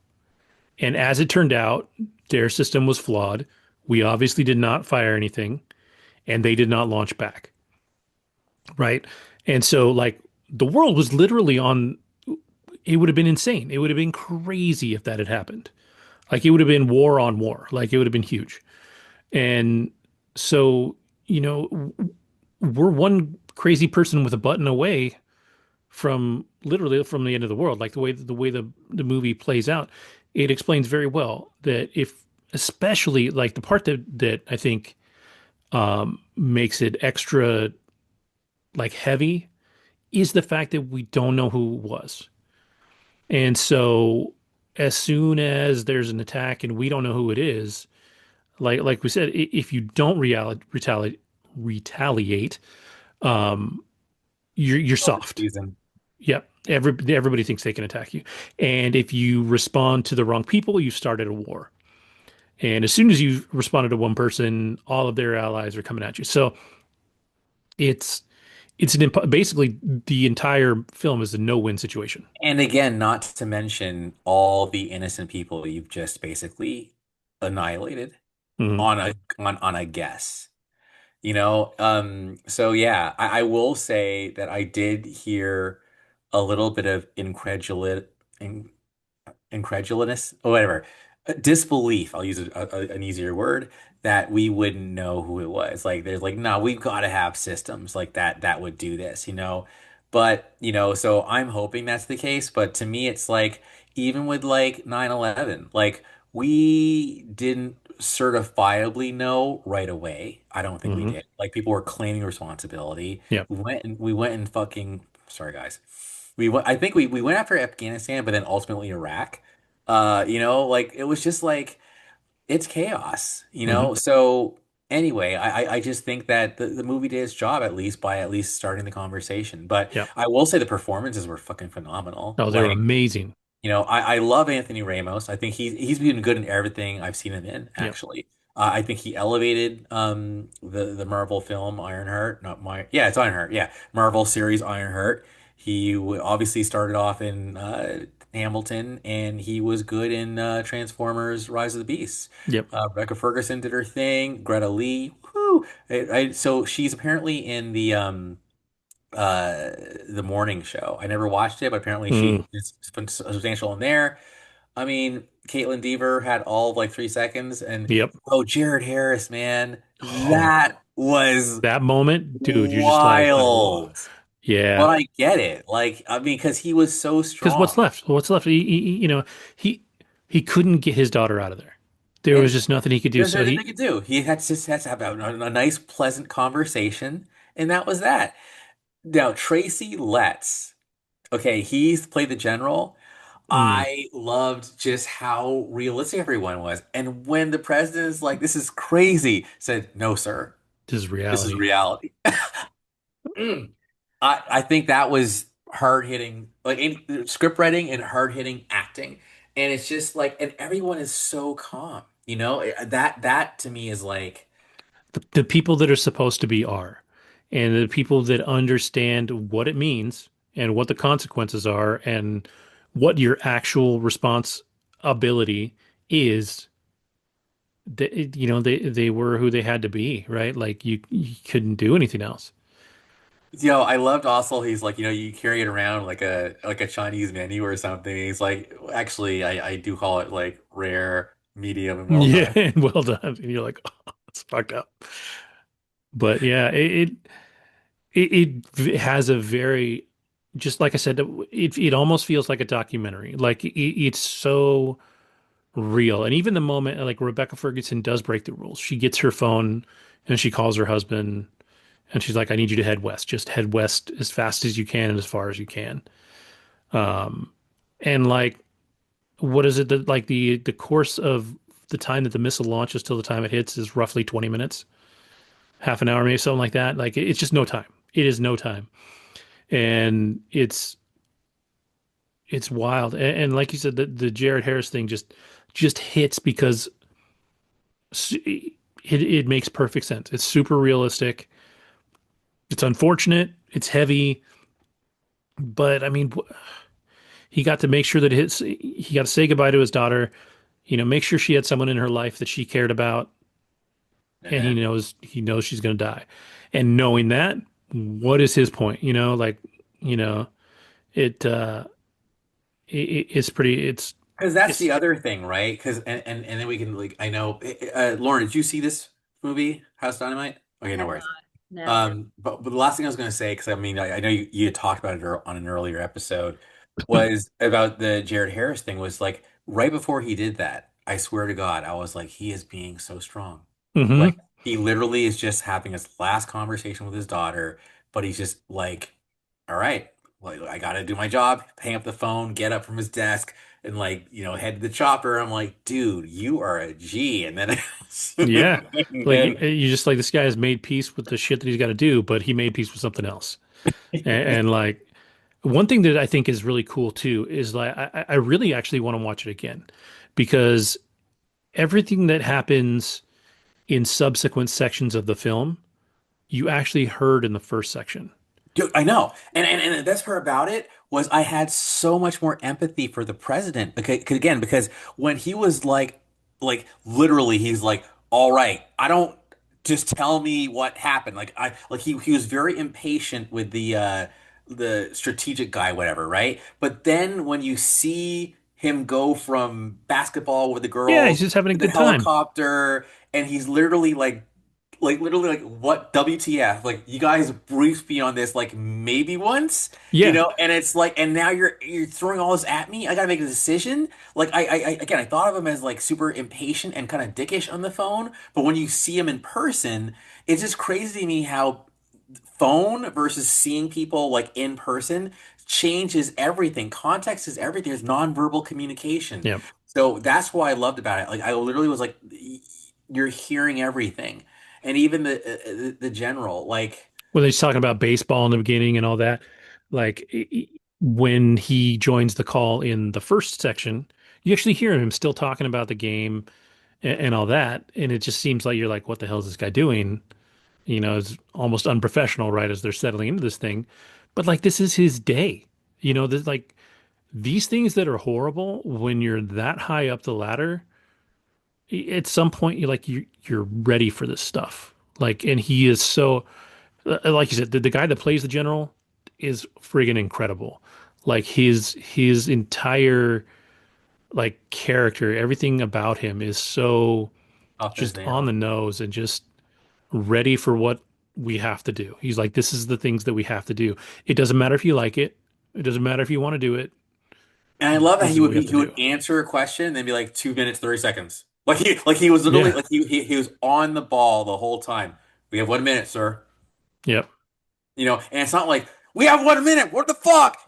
And as it turned out, their system was flawed. We obviously did not fire anything, and they did not launch back. Right. And so, like, the world was literally on, it would have been insane. It would have been crazy if that had happened. Like, it would have been war on war. Like, it would have been huge. And so, you know, we're one crazy person with a button away from literally from the end of the world. Like the movie plays out, it explains very well that if, especially like the part that I think makes it extra like heavy is the fact that we don't know who it was. And so as soon as there's an attack and we don't know who it is, like we said, if you don't retaliate, um, you're Over soft. season. Yep. Everybody thinks they can attack you. And if you respond to the wrong people, you started a war. And as soon as you responded to one person, all of their allies are coming at you. So it's basically the entire film is a no-win situation. And again, not to mention all the innocent people you've just basically annihilated Hmm. on a guess. So yeah, I will say that I did hear a little bit of incredulous, or whatever, disbelief. I'll use an easier word that we wouldn't know who it was. Like, there's like, no, we've got to have systems like that would do this. But, so I'm hoping that's the case. But to me, it's like, even with like 9/11, like we didn't certifiably know right away. I don't think we Hmm. did. Like, people were claiming responsibility. Yep. We went and fucking, sorry guys. I think we went after Afghanistan, but then ultimately Iraq. Like it was just like it's chaos. Hmm. So anyway, I just think that the movie did its job at least by at least starting the conversation. But Yep. I will say the performances were fucking phenomenal. Oh, they were Like, amazing. I love Anthony Ramos. I think he's been good in everything I've seen him in, Yep. actually. I think he elevated the Marvel film Ironheart, not my yeah, it's Ironheart. Yeah, Marvel series Ironheart. Obviously started off in Hamilton, and he was good in Transformers: Rise of the Beasts. Yep. Rebecca Ferguson did her thing. Greta Lee, whoo! So she's apparently in uh the morning show. I never watched it, but apparently Mm. she is substantial in there. I mean, Caitlin Deaver had all of like 3 seconds, and Yep. Jared Harris, man, Oh, that was that moment, dude, you're just like, oh, wild. yeah. But I get it. Like, I mean, because he was so Because strong. what's left? What's left? He he couldn't get his daughter out of there. There was And just nothing he could do. there's So nothing they he, could do. He had to have a nice, pleasant conversation, and that was that. Now, Tracy Letts, okay, he's played the general. mm, I loved just how realistic everyone was. And when the president is like, this is crazy, said, no, sir, this is this is reality. reality. Mm. I think that was hard hitting, like script writing and hard hitting acting. And it's just like, and everyone is so calm, that to me is like, The people that are supposed to be are, and the people that understand what it means and what the consequences are and what your actual responsibility is. They were who they had to be, right? Like you couldn't do anything else. I loved also he's like, you carry it around like a Chinese menu or something. He's like, actually, I do call it like rare, medium, and well Yeah, done. and well done. And you're like, oh, it's fucked up. But yeah, it has a very, just like I said, it almost feels like a documentary. Like it's so real. And even the moment like Rebecca Ferguson does break the rules, she gets her phone and she calls her husband and she's like, I need you to head west. Just head west as fast as you can and as far as you can. Um, and like, what is it that like the course of the time that the missile launches till the time it hits is roughly 20 minutes, half an hour, maybe something like that. Like it's just no time. It is no time. And it's wild. And like you said, the Jared Harris thing just just hits because it makes perfect sense. It's super realistic. It's unfortunate. It's heavy, but I mean, he got to make sure that he got to say goodbye to his daughter. Make sure she had someone in her life that she cared about, and Uh-huh. he knows she's going to die. And knowing that, what is his point? You know, it it's pretty. Because that's It's the other thing, right? Because and then we can like I know Lauren, did you see this movie, House Dynamite? Okay, I no have worries. not. No. But the last thing I was going to say, because I mean, I know you had talked about it on an earlier episode, was about the Jared Harris thing. Was like right before he did that, I swear to God, I was like, he is being so strong. Like hmm he literally is just having his last conversation with his daughter, but he's just like, all right, like I got to do my job, hang up the phone, get up from his desk, and like head to the chopper. I'm like, dude, you are a G. And then yeah. and Like then you just like this guy has made peace with the shit that he's got to do, but he made peace with something else. And like one thing that I think is really cool too is like I really actually want to watch it again because everything that happens in subsequent sections of the film, you actually heard in the first section. Dude, I know. And the best part about it was I had so much more empathy for the president because when he was like literally he's like, "All right, I don't just tell me what happened." Like he was very impatient with the strategic guy whatever, right? But then when you see him go from basketball with the Yeah, he's girls just having a to the good time. helicopter and he's literally like literally like what WTF? Like you guys briefed me on this like maybe once, Yeah, and it's like and now you're throwing all this at me. I gotta make a decision. Like again I thought of him as like super impatient and kind of dickish on the phone, but when you see him in person, it's just crazy to me how phone versus seeing people like in person changes everything. Context is everything. There's nonverbal communication. yeah. So that's what I loved about it. Like I literally was like, you're hearing everything, and even the general like, When he's talking about baseball in the beginning and all that, like when he joins the call in the first section, you actually hear him still talking about the game and all that, and it just seems like you're like, what the hell is this guy doing? It's almost unprofessional, right, as they're settling into this thing. But like this is his day. There's like these things that are horrible when you're that high up the ladder, at some point you're ready for this stuff. Like, and he is so like you said, the guy that plays the general is friggin' incredible. Like his entire like character, everything about him is so tough as just on nails. the nose and just ready for what we have to do. He's like, this is the things that we have to do. It doesn't matter if you like it. It doesn't matter if you want to do it. And I love that This is what we have to he would do. answer a question and then be like 2 minutes 30 seconds. Like he was literally Yeah. like he was on the ball the whole time. We have 1 minute, sir. Yep. And it's not like we have 1 minute. What the fuck?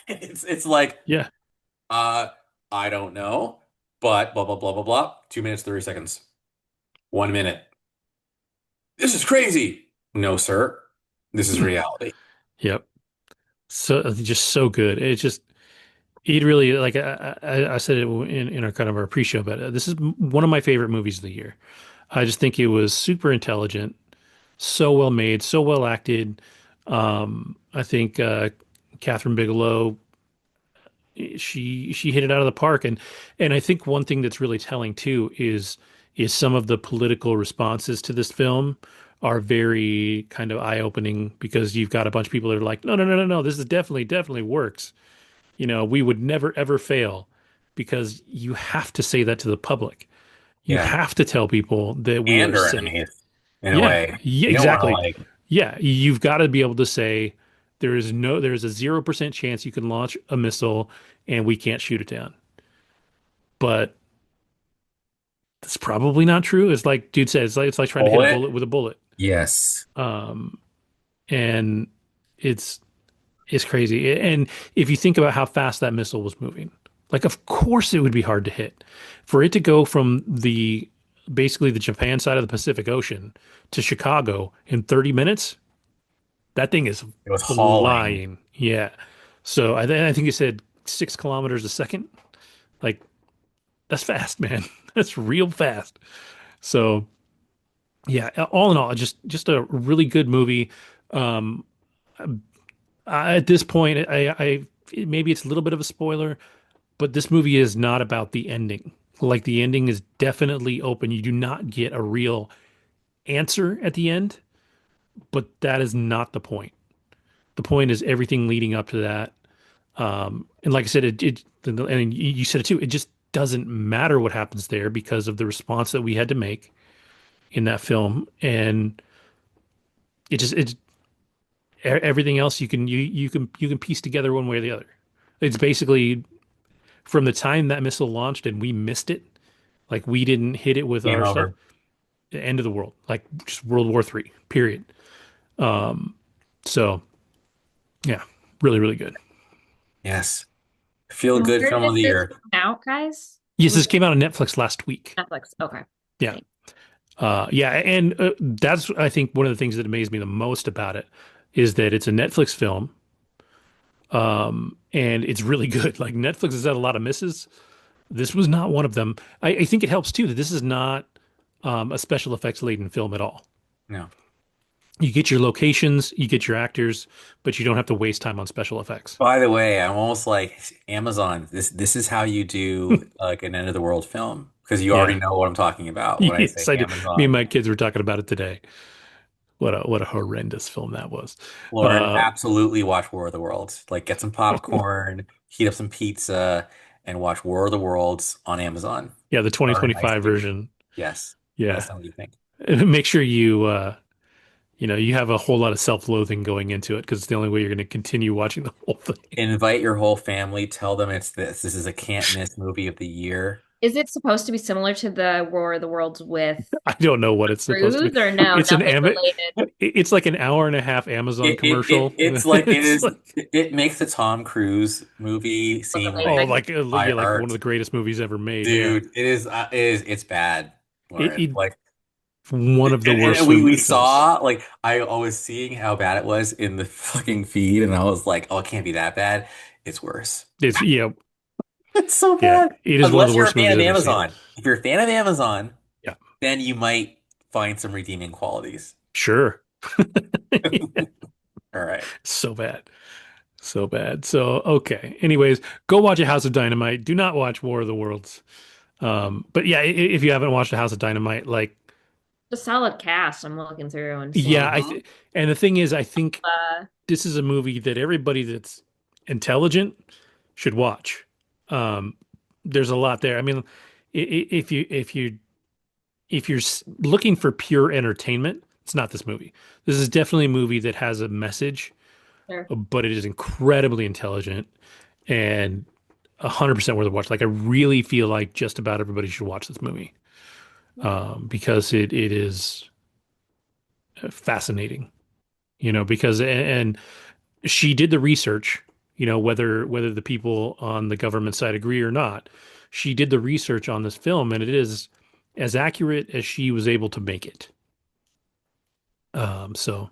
It's like Yeah. uh I don't know, but blah blah blah blah blah. 2 minutes 30 seconds. 1 minute. This is crazy. No, sir. This is reality. Yep. So just so good. It just it really like I said it in our kind of our pre-show, but this is one of my favorite movies of the year. I just think it was super intelligent, so well made, so well acted. I think Catherine Bigelow, she hit it out of the park, and I think one thing that's really telling too is some of the political responses to this film are very kind of eye-opening because you've got a bunch of people that are like, no, no, no, no, no, this is definitely works. We would never ever fail because you have to say that to the public. You Yeah. have to tell people that we And are our safe. enemies in a Yeah, way. yeah, You don't want to exactly. like Yeah, you've got to be able to say there's a 0% chance you can launch a missile and we can't shoot it down. But that's probably not true. It's like dude said, it's like trying to hit a bullet. bullet with a bullet. Yes. Um, and it's it's crazy. And if you think about how fast that missile was moving, like of course it would be hard to hit. For it to go from the basically the Japan side of the Pacific Ocean to Chicago in 30 minutes, that thing is It was hauling. flying. Yeah. So I think you said 6 kilometers a second. Like That's fast, man. That's real fast. So yeah, all in all, just a really good movie. Um, at this point, maybe it's a little bit of a spoiler, but this movie is not about the ending. Like the ending is definitely open. You do not get a real answer at the end, but that is not the point. The point is everything leading up to that. And like I said, and you said it too. It just doesn't matter what happens there because of the response that we had to make in that film, and it's everything else you can piece together one way or the other. It's basically from the time that missile launched and we missed it, like we didn't hit it with Game our stuff, over. the end of the world, like just World War III, period. So yeah, really, really good. Yes. Feel And good where film did of the this year. come out, guys? Yes, Was this it came out on Netflix last week. Netflix? Okay. Yeah. Thank- Yeah, and that's I think one of the things that amazed me the most about it is that it's a Netflix film, and it's really good. Like Netflix has had a lot of misses. This was not one of them. I think it helps too that this is not a special effects laden film at all. No. You get your locations, you get your actors, but you don't have to waste time on special effects. By the way, I'm almost like Amazon. This is how you do like an end of the world film because you already Yeah. know what I'm talking about when I Yes, say I do. Me and Amazon. my kids were talking about it today. What a horrendous film that was. Lauren, Uh, absolutely watch War of the Worlds. Like get some popcorn, heat up some pizza, and watch War of the Worlds on Amazon. yeah, the Or an iced 2025 tea. version. Yes. Let Yeah. us know what you think. Make sure you have a whole lot of self-loathing going into it because it's the only way you're going to continue watching the whole thing. Invite your whole family. Tell them it's this. This is a can't miss movie of the year. Is it supposed to be similar to the War of the Worlds with I don't know what it's supposed to Cruise be. or no, It's an nothing Am related? it's like an hour and a half Amazon commercial. It's like it It's is. like It makes the Tom Cruise movie Look seem oh, like amazing. like high yeah, like one of art. the greatest movies ever made. Yeah, Dude, it's bad, Lauren. it Like, one of the worst and we films. saw, like, I was seeing how bad it was in the fucking feed, and I was like, oh, it can't be that bad. It's worse. It's yeah, It's so yeah. bad. It is one of the Unless you're a worst fan movies of I've ever seen. Amazon. If you're a fan of Amazon, Yeah, then you might find some redeeming qualities. sure. All right. So bad. So bad. So okay. Anyways, go watch A House of Dynamite. Do not watch War of the Worlds. But yeah, if you haven't watched A House of Dynamite, like A solid cast. I'm looking through and yeah, seeing. and the thing is, I think Uh, this is a movie that everybody that's intelligent should watch. Um, there's a lot there. I mean, if you're looking for pure entertainment, it's not this movie. This is definitely a movie that has a message, sure. but it is incredibly intelligent and 100% worth a watch. Like I really feel like just about everybody should watch this movie because it is fascinating. Because and she did the research. Whether the people on the government side agree or not, she did the research on this film, and it is as accurate as she was able to make it. So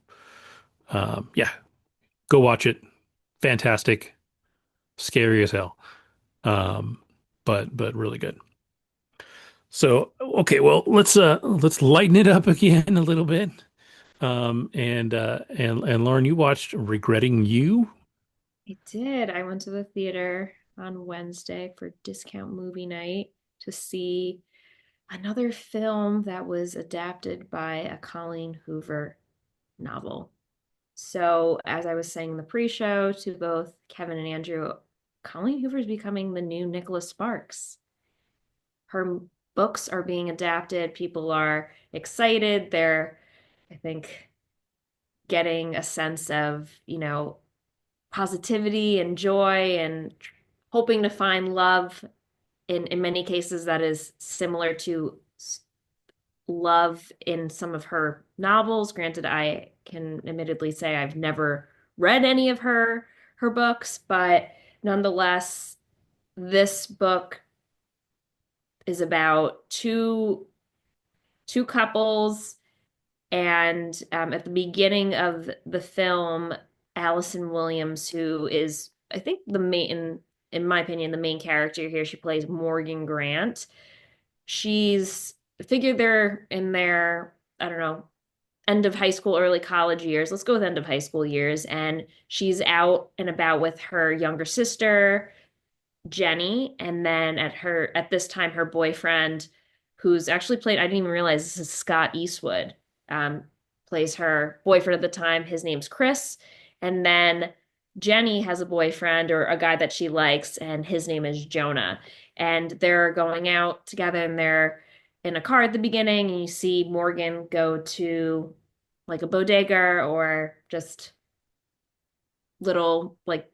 yeah, go watch it. Fantastic, scary as hell, um, but really good. So okay, well let's lighten it up again a little bit. And Lauren, you watched Regretting You. I did. I went to the theater on Wednesday for discount movie night to see another film that was adapted by a Colleen Hoover novel. So, as I was saying in the pre-show to both Kevin and Andrew, Colleen Hoover is becoming the new Nicholas Sparks. Her books are being adapted. People are excited. They're, I think, getting a sense of, positivity and joy and hoping to find love in many cases that is similar to love in some of her novels. Granted, I can admittedly say I've never read any of her books, but nonetheless, this book is about two couples, and at the beginning of the film, Allison Williams, who is I think the main in my opinion, the main character here. She plays Morgan Grant. She's figured they're in their, I don't know, end of high school, early college years. Let's go with end of high school years. And she's out and about with her younger sister, Jenny, and then at this time her boyfriend, who's actually played, I didn't even realize this is Scott Eastwood, um, plays her boyfriend at the time. His name's Chris. And then Jenny has a boyfriend or a guy that she likes, and his name is Jonah. And they're going out together and they're in a car at the beginning, and you see Morgan go to like a bodega or just little like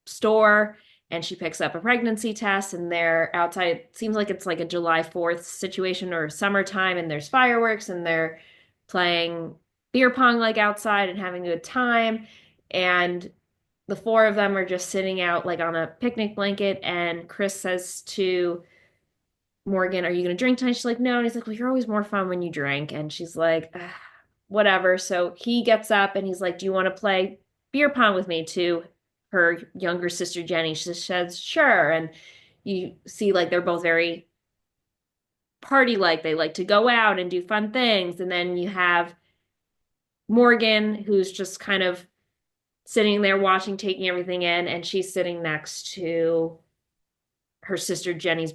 store, and she picks up a pregnancy test, and they're outside. It seems like it's like a July 4th situation or summertime, and there's fireworks, and they're playing beer pong like outside and having a good time. And the four of them are just sitting out like on a picnic blanket, and Chris says to Morgan, "Are you going to drink tonight?" She's like, "No." And he's like, "Well, you're always more fun when you drink." And she's like, "Ah, whatever." So he gets up and he's like, "Do you want to play beer pong with me?" To her younger sister, Jenny. She says, "Sure." And you see, like, they're both very party like. They like to go out and do fun things. And then you have Morgan, who's just kind of sitting there watching, taking everything in. And she's sitting next to her sister, Jenny's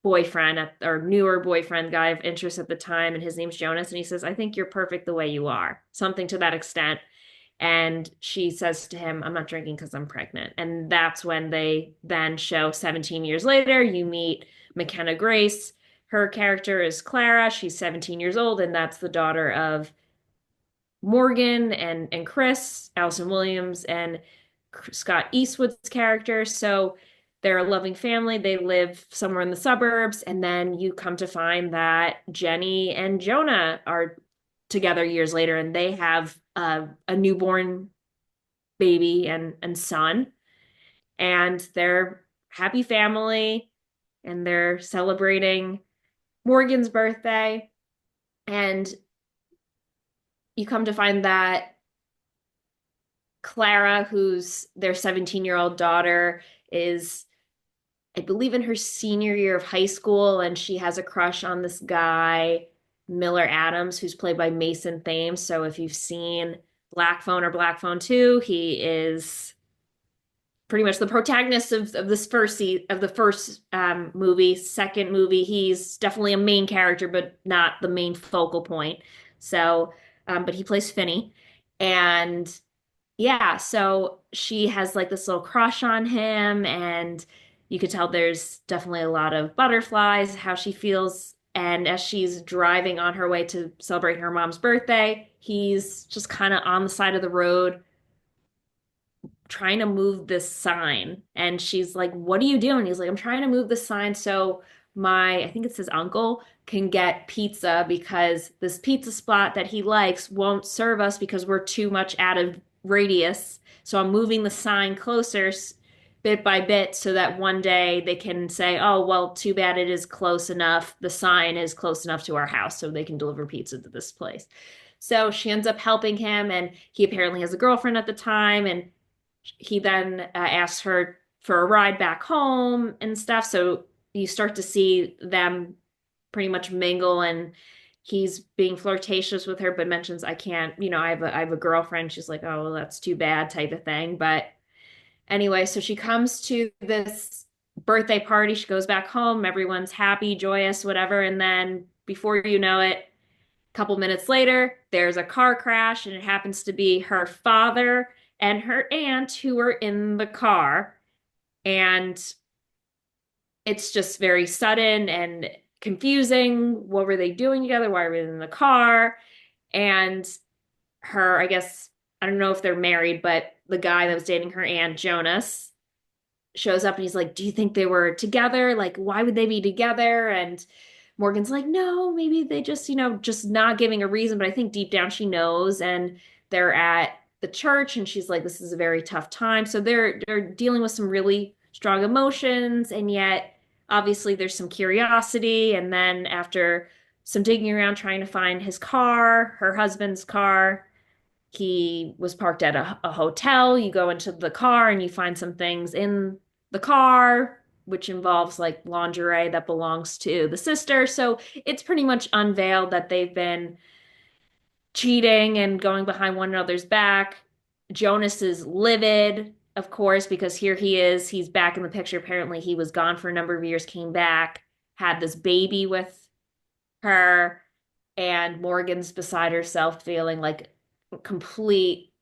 boyfriend or newer boyfriend, guy of interest at the time, and his name's Jonas. And he says, "I think you're perfect the way you are," something to that extent. And she says to him, "I'm not drinking because I'm pregnant." And that's when they then show 17 years later, you meet McKenna Grace. Her character is Clara. She's 17 years old, and that's the daughter of Morgan and Chris, Allison Williams, and Scott Eastwood's character. So they're a loving family. They live somewhere in the suburbs. And then you come to find that Jenny and Jonah are together years later, and they have a newborn baby and son. And they're happy family, and they're celebrating Morgan's birthday. And you come to find that Clara, who's their 17-year-old daughter, is, I believe, in her senior year of high school, and she has a crush on this guy, Miller Adams, who's played by Mason Thames. So if you've seen Black Phone or Black Phone 2, he is pretty much the protagonist of this of the first movie. Second movie, he's definitely a main character, but not the main focal point. So, but he plays Finney, and yeah, so she has like this little crush on him, and you could tell there's definitely a lot of butterflies, how she feels. And as she's driving on her way to celebrate her mom's birthday, he's just kind of on the side of the road trying to move this sign. And she's like, "What are you doing?" He's like, "I'm trying to move the sign so I think it's his uncle, can get pizza because this pizza spot that he likes won't serve us because we're too much out of radius. So I'm moving the sign closer bit by bit so that one day they can say, oh, well, too bad it is close enough. The sign is close enough to our house so they can deliver pizza to this place." So she ends up helping him, and he apparently has a girlfriend at the time, and he then asks her for a ride back home and stuff. So you start to see them pretty much mingle, and he's being flirtatious with her, but mentions, "I can't, I have a girlfriend." She's like, "Oh, well, that's too bad," type of thing. But anyway, so she comes to this birthday party. She goes back home. Everyone's happy, joyous, whatever. And then before you know it, a couple minutes later, there's a car crash, and it happens to be her father and her aunt who are in the car. And it's just very sudden and confusing. What were they doing together? Why were they in the car? And I guess, I don't know if they're married, but the guy that was dating her aunt, Jonas, shows up and he's like, "Do you think they were together? Like, why would they be together?" And Morgan's like, "No, maybe they just, just not giving a reason." But I think deep down she knows. And they're at the church, and she's like, "This is a very tough time." So they're dealing with some really strong emotions, and yet obviously there's some curiosity. And then after some digging around trying to find his car, her husband's car, he was parked at a hotel. You go into the car and you find some things in the car, which involves like lingerie that belongs to the sister. So it's pretty much unveiled that they've been cheating and going behind one another's back. Jonas is livid, of course, because here he is. He's back in the picture. Apparently, he was gone for a number of years, came back, had this baby with her, and Morgan's beside herself, feeling like complete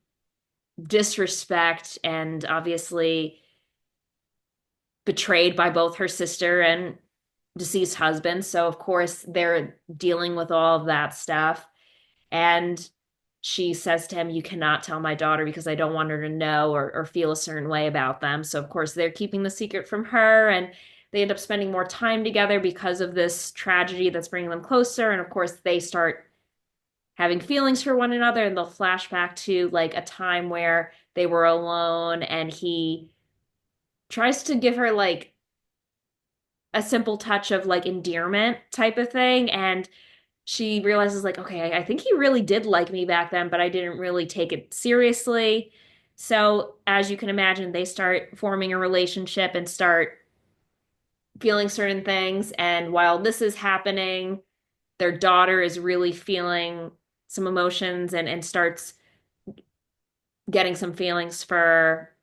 disrespect and obviously betrayed by both her sister and deceased husband. So, of course, they're dealing with all of that stuff. And she says to him, "You cannot tell my daughter because I don't want her to know or feel a certain way about them." So, of course, they're keeping the secret from her. And they end up spending more time together because of this tragedy that's bringing them closer. And, of course, they start having feelings for one another. And they'll flash back to like a time where they were alone and he tries to give her like a simple touch of like endearment type of thing. And she realizes like, okay, I think he really did like me back then, but I didn't really take it seriously. So as you can imagine, they start forming a relationship and start feeling certain things. And while this is happening, their daughter is really feeling some emotions and starts getting some feelings for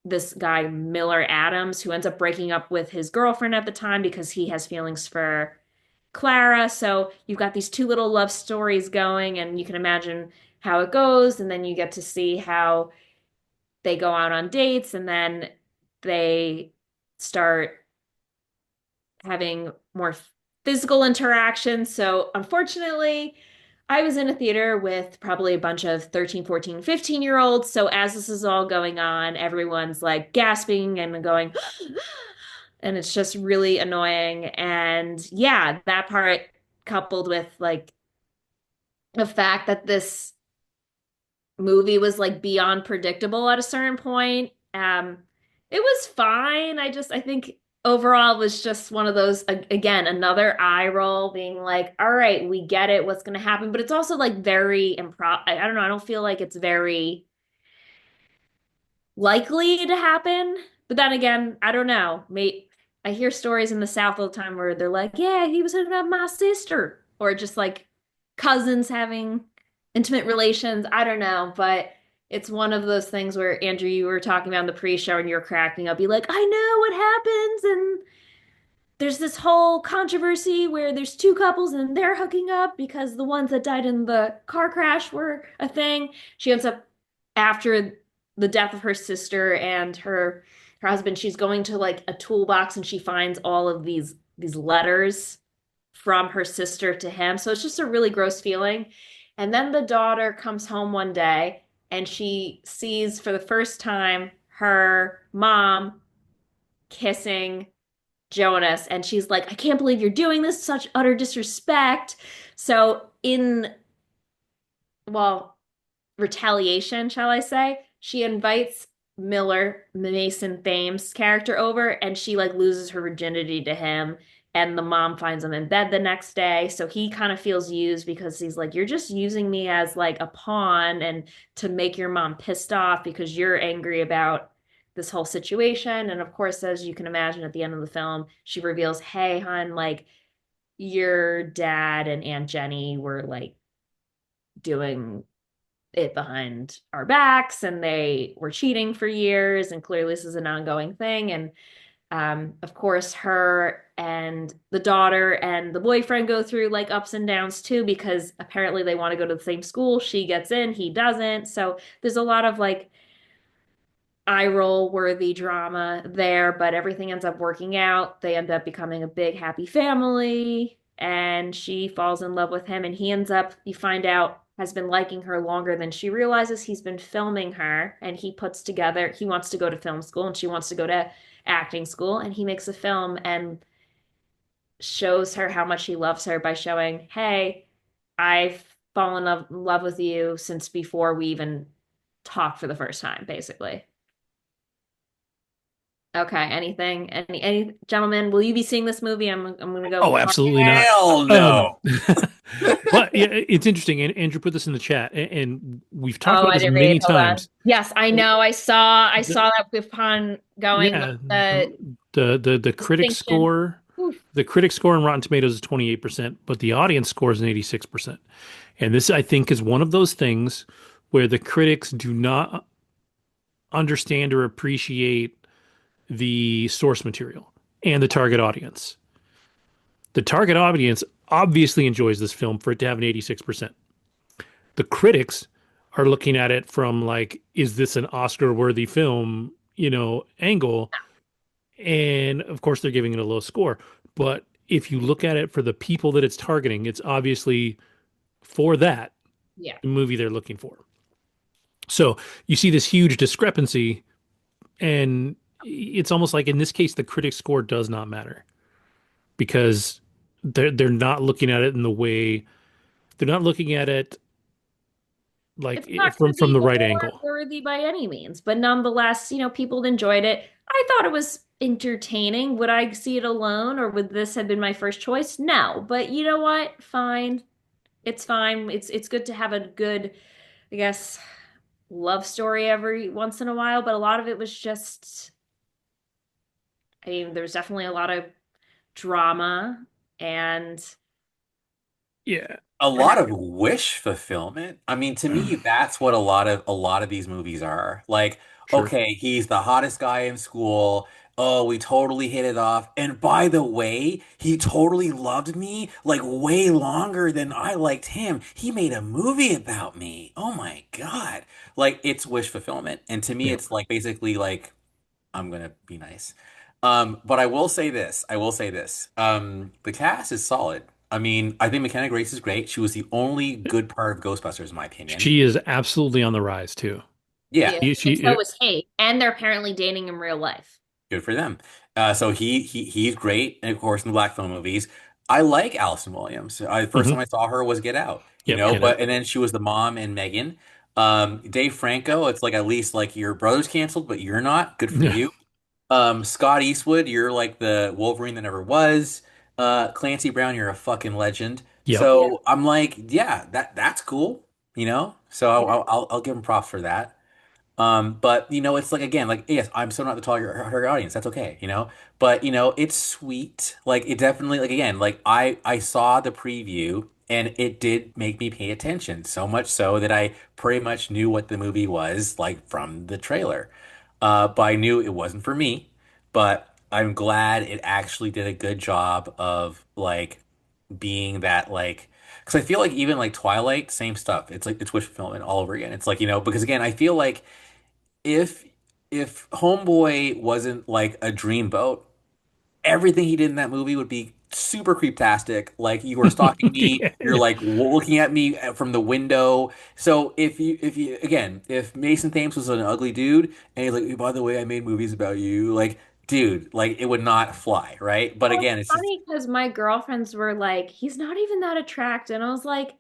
this guy Miller Adams, who ends up breaking up with his girlfriend at the time because he has feelings for Clara. So you've got these two little love stories going, and you can imagine how it goes. And then you get to see how they go out on dates, and then they start having more physical interaction. So unfortunately, I was in a theater with probably a bunch of 13, 14, 15-year-olds. So as this is all going on, everyone's like gasping and going, and it's just really annoying. And yeah, that part coupled with like the fact that this movie was like beyond predictable at a certain point. It was fine. I think overall it was just one of those again, another eye roll being like, all right, we get it, what's gonna happen. But it's also like very improv. I don't know, I don't feel like it's very likely to happen. But then again, I don't know. I hear stories in the South all the time where they're like, yeah, he was hooking up my sister, or just like cousins having intimate relations. I don't know, but it's one of those things where Andrew, you were talking about in the pre-show and you're cracking up. Be like, I know what happens, and there's this whole controversy where there's two couples and they're hooking up because the ones that died in the car crash were a thing. She ends up after the death of her sister and her husband, she's going to like a toolbox and she finds all of these letters from her sister to him. So it's just a really gross feeling. And then the daughter comes home one day and she sees for the first time her mom kissing Jonas, and she's like, I can't believe you're doing this, such utter disrespect. So in, well, retaliation, shall I say, she invites Miller, Mason Thames' character, over, and she like loses her virginity to him. And the mom finds him in bed the next day. So he kind of feels used because he's like, you're just using me as like a pawn and to make your mom pissed off because you're angry about this whole situation. And of course, as you can imagine at the end of the film, she reveals, hey, hon, like your dad and Aunt Jenny were like doing it behind our backs and they were cheating for years, and clearly this is an ongoing thing. And of course her and the daughter and the boyfriend go through like ups and downs too, because apparently they want to go to the same school. She gets in, he doesn't. So there's a lot of like eye roll worthy drama there, but everything ends up working out. They end up becoming a big happy family, and she falls in love with him, and he ends up, you find out, has been liking her longer than she realizes. He's been filming her, and he puts together, he wants to go to film school and she wants to go to acting school, and he makes a film and shows her how much he loves her by showing, hey, I've fallen in love with you since before we even talked for the first time, basically. Okay, anything? Any gentlemen, will you be seeing this movie? I'm gonna go Oh, with one. absolutely not. Hell Um, no. but yeah, it's interesting. And Andrew put this in the chat, and we've talked Oh, about I this didn't read. many Hold on. times. Yes, I know. I The, saw that upon going yeah, the the critic distinction. score, Oof. the critic score on Rotten Tomatoes is 28%, but the audience score is an 86%. And this, I think, is one of those things where the critics do not understand or appreciate the source material and the target audience. The target audience obviously enjoys this film for it to have an 86%. The critics are looking at it from like, is this an Oscar worthy film, angle? And of course, they're giving it a low score. But if you look at it for the people that it's targeting, it's obviously for that Yeah. movie they're looking for. So you see this huge discrepancy, and it's almost like in this case, the critic score does not matter because they're not looking at it in the way they're not looking at it like It's not going from to be the right award angle. worthy by any means, but nonetheless, people enjoyed it. I thought it was entertaining. Would I see it alone, or would this have been my first choice? No, but you know what? Fine. It's fine. It's good to have a good, I guess, love story every once in a while, but a lot of it was just, I mean, there was definitely a lot of drama and Yeah, A lot of wish fulfillment. I mean, to me, that's what a lot of these movies are. Like, sure. okay, he's the hottest guy in school. Oh, we totally hit it off. And by the way, he totally loved me like way longer than I liked him. He made a movie about me. Oh my God. Like, it's wish fulfillment. And to me, Yeah. it's like basically like I'm gonna be nice. But I will say this. I will say this. The cast is solid. I mean, I think McKenna Grace is great. She was the only good part of Ghostbusters, in my opinion. She is absolutely on the rise too. Yeah, yeah, and so She was he. And they're apparently dating in real life. good for them. So he's great, and of course in the black film movies. I like Allison Williams. The first time mhm. I saw her was Get Out, Yep, get but out. and then she was the mom in Megan. Dave Franco, it's like at least like your brother's canceled, but you're not. Good for Yeah. you. Scott Eastwood, you're like the Wolverine that never was. Clancy Brown, you're a fucking legend. Yep. Yeah. So I'm like, yeah, that's cool, So Yeah. I'll give him props for that. But it's like again, like yes, I'm still not the target audience. That's okay. But it's sweet. Like it definitely, like again, like I saw the preview and it did make me pay attention. So much so that I pretty much knew what the movie was like from the trailer. But I knew it wasn't for me. But I'm glad it actually did a good job of like being that like because I feel like even like Twilight, same stuff. It's like it's wish fulfillment all over again. It's like because again, I feel like if if Homeboy wasn't like a dreamboat, everything he did in that movie would be super creeptastic. Like you were stalking me, you're Yeah. like looking at me from the window. So if you again, if Mason Thames was an ugly dude and he's like, "Hey, by the way, I made movies about you," like dude, like it would not fly, right? But Well, it's again, it's just funny because my girlfriends were like, he's not even that attractive. And I was like,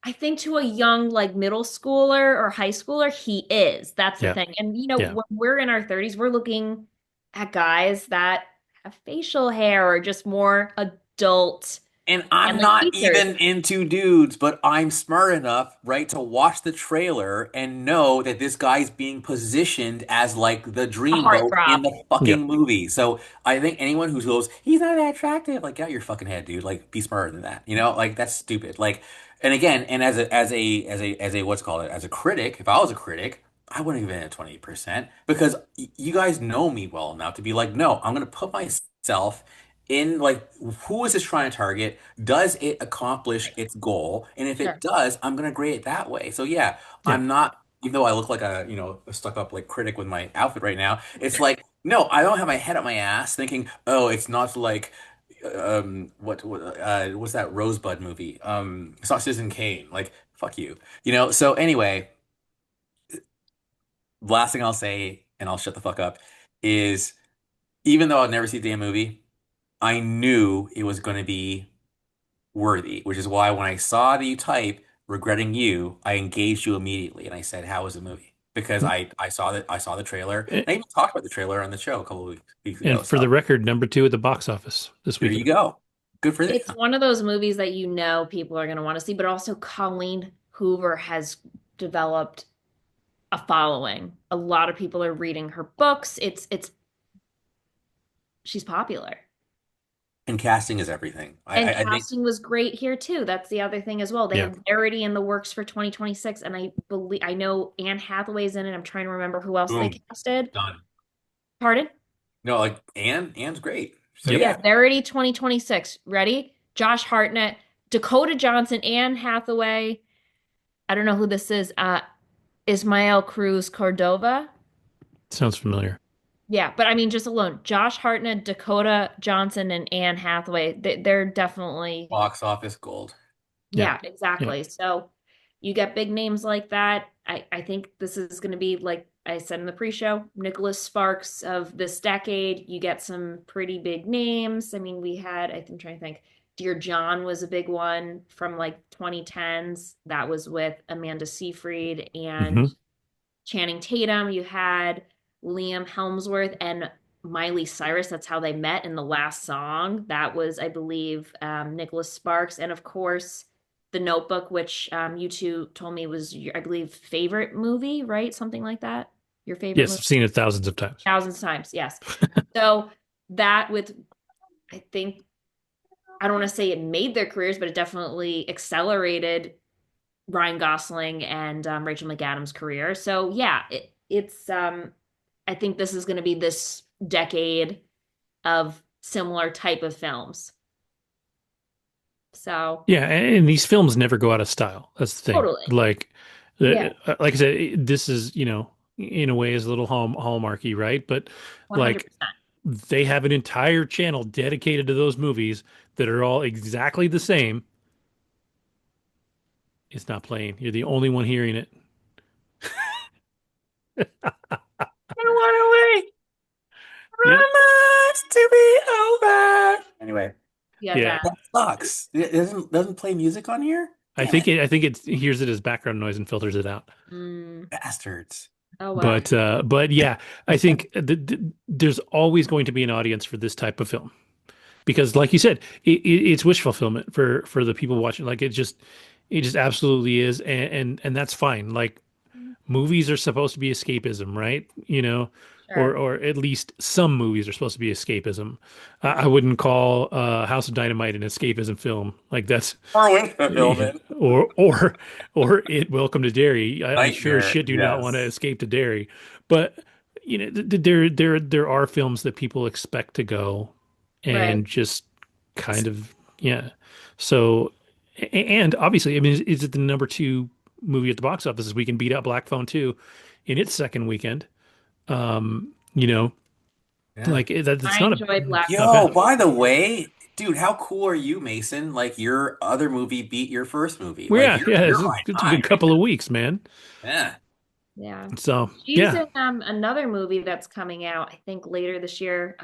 I think to a young, like middle schooler or high schooler, he is. That's the Yeah. thing. And, Yeah. when we're in our 30s, we're looking at guys that have facial hair or just more adult, And I'm manly not features. even into dudes, but I'm smart enough, right, to watch the trailer and know that this guy's being positioned as like the A dreamboat in heartthrob. the fucking Yep. movie. So I think anyone who goes, he's not that attractive, like, get out your fucking head, dude. Like, be smarter than that. Like that's stupid. Like, and again, and as a what's it called it, as a critic, if I was a critic, I wouldn't have been at 20% because you guys know me well enough to be like, no, I'm gonna put myself in like who is this trying to target? Does it accomplish its goal? And if it Sure. does, I'm gonna grade it that way. So yeah, Yeah. I'm not, even though I look like a stuck up like critic with my outfit right now, it's like, no, I don't have my head up my ass thinking, oh, it's not like what's that Rosebud movie? It's not Citizen Kane. Like, fuck you. So anyway, last thing I'll say, and I'll shut the fuck up, is even though I'd never see the damn movie, I knew it was going to be worthy, which is why when I saw that you type regretting you, I engaged you immediately and I said, how was the movie? because Mm. I saw the trailer. A- I even talked about the trailer on the show a couple of weeks And ago. for the So record, number two at the box office this there you weekend. go. Good for them. It's one of those movies that you know people are going to want to see, but also Colleen Hoover has developed a following. A lot of people are reading her books. It's she's popular. And casting is everything. And I think casting was great here too. That's the other thing as well. They Yeah. have Verity in the works for 2026, and I know Anne Hathaway's in it. I'm trying to remember who else they boom, casted. done. Pardon? No, like Anne's great. So Yep. Yeah, yeah, Verity 2026. Ready? Josh Hartnett, Dakota Johnson, Anne Hathaway. I don't know who this is. Ismael Cruz Cordova. Sounds familiar. Yeah, but I mean, just alone, Josh Hartnett, Dakota Johnson, and Anne Hathaway, they're definitely, box office gold. Yeah. yeah, Yeah. exactly. So you get big names like that. I think this is going to be, like I said in the pre-show, Nicholas Sparks of this decade. You get some pretty big names. I mean, I'm trying to think. Dear John was a big one from like 2010s. That was with Amanda Seyfried and Hmm. Channing Tatum. You had Liam Hemsworth and Miley Cyrus. That's how they met in the last song. That was, I believe, Nicholas Sparks. And of course, The Notebook, which you two told me was your, I believe, favorite movie, right? Something like that. Your favorite Yes, movie? I've seen it thousands of times. Thousands of times, yes. So that with, I think, I don't want to say it made their careers, but it definitely accelerated Ryan Gosling and Rachel McAdams' career. So yeah, it's I think this is going to be this decade of similar type of films. So Yeah, and these films never go out of style. That's the thing. totally, yeah, Like I said, this is, in a way is a little hallmarky, right? But like 100%. they have an entire channel dedicated to those movies that are all exactly the same. It's not playing. You're the only one hearing it. I want to wait for Yep. months to be over. Anyway, Yeah, Yeah. that sucks. It doesn't play music on here. Damn it, I think it hears it as background noise and filters it out. bastards. Oh well. But yeah, I think there's always going to be an audience for this type of film because, like you said, it's wish fulfillment for the people watching. Like it just absolutely is, and that's fine. Like movies are supposed to be escapism, right? Sure. Or at least some movies are supposed to be escapism. I wouldn't call House of Dynamite an escapism film. Like that's Or Winter Hillman. or it Welcome to Derry. I sure as Nightmare. shit do not want to Yes. escape to Derry, but there are films that people expect to go Right. and just kind of yeah. So and obviously, I mean, is it the number two movie at the box office this weekend? Beat out Black Phone 2 in its second weekend. You know, Yeah. like that's I not enjoyed Black not Yo, Phone. bad. by the way, dude, how cool are you, Mason? Like your other movie beat your first movie. Well, Like yeah, yeah, you're riding it's a high good right couple of weeks, man. now. Yeah. Yeah. So She's yeah, in another movie that's coming out, I think later this year.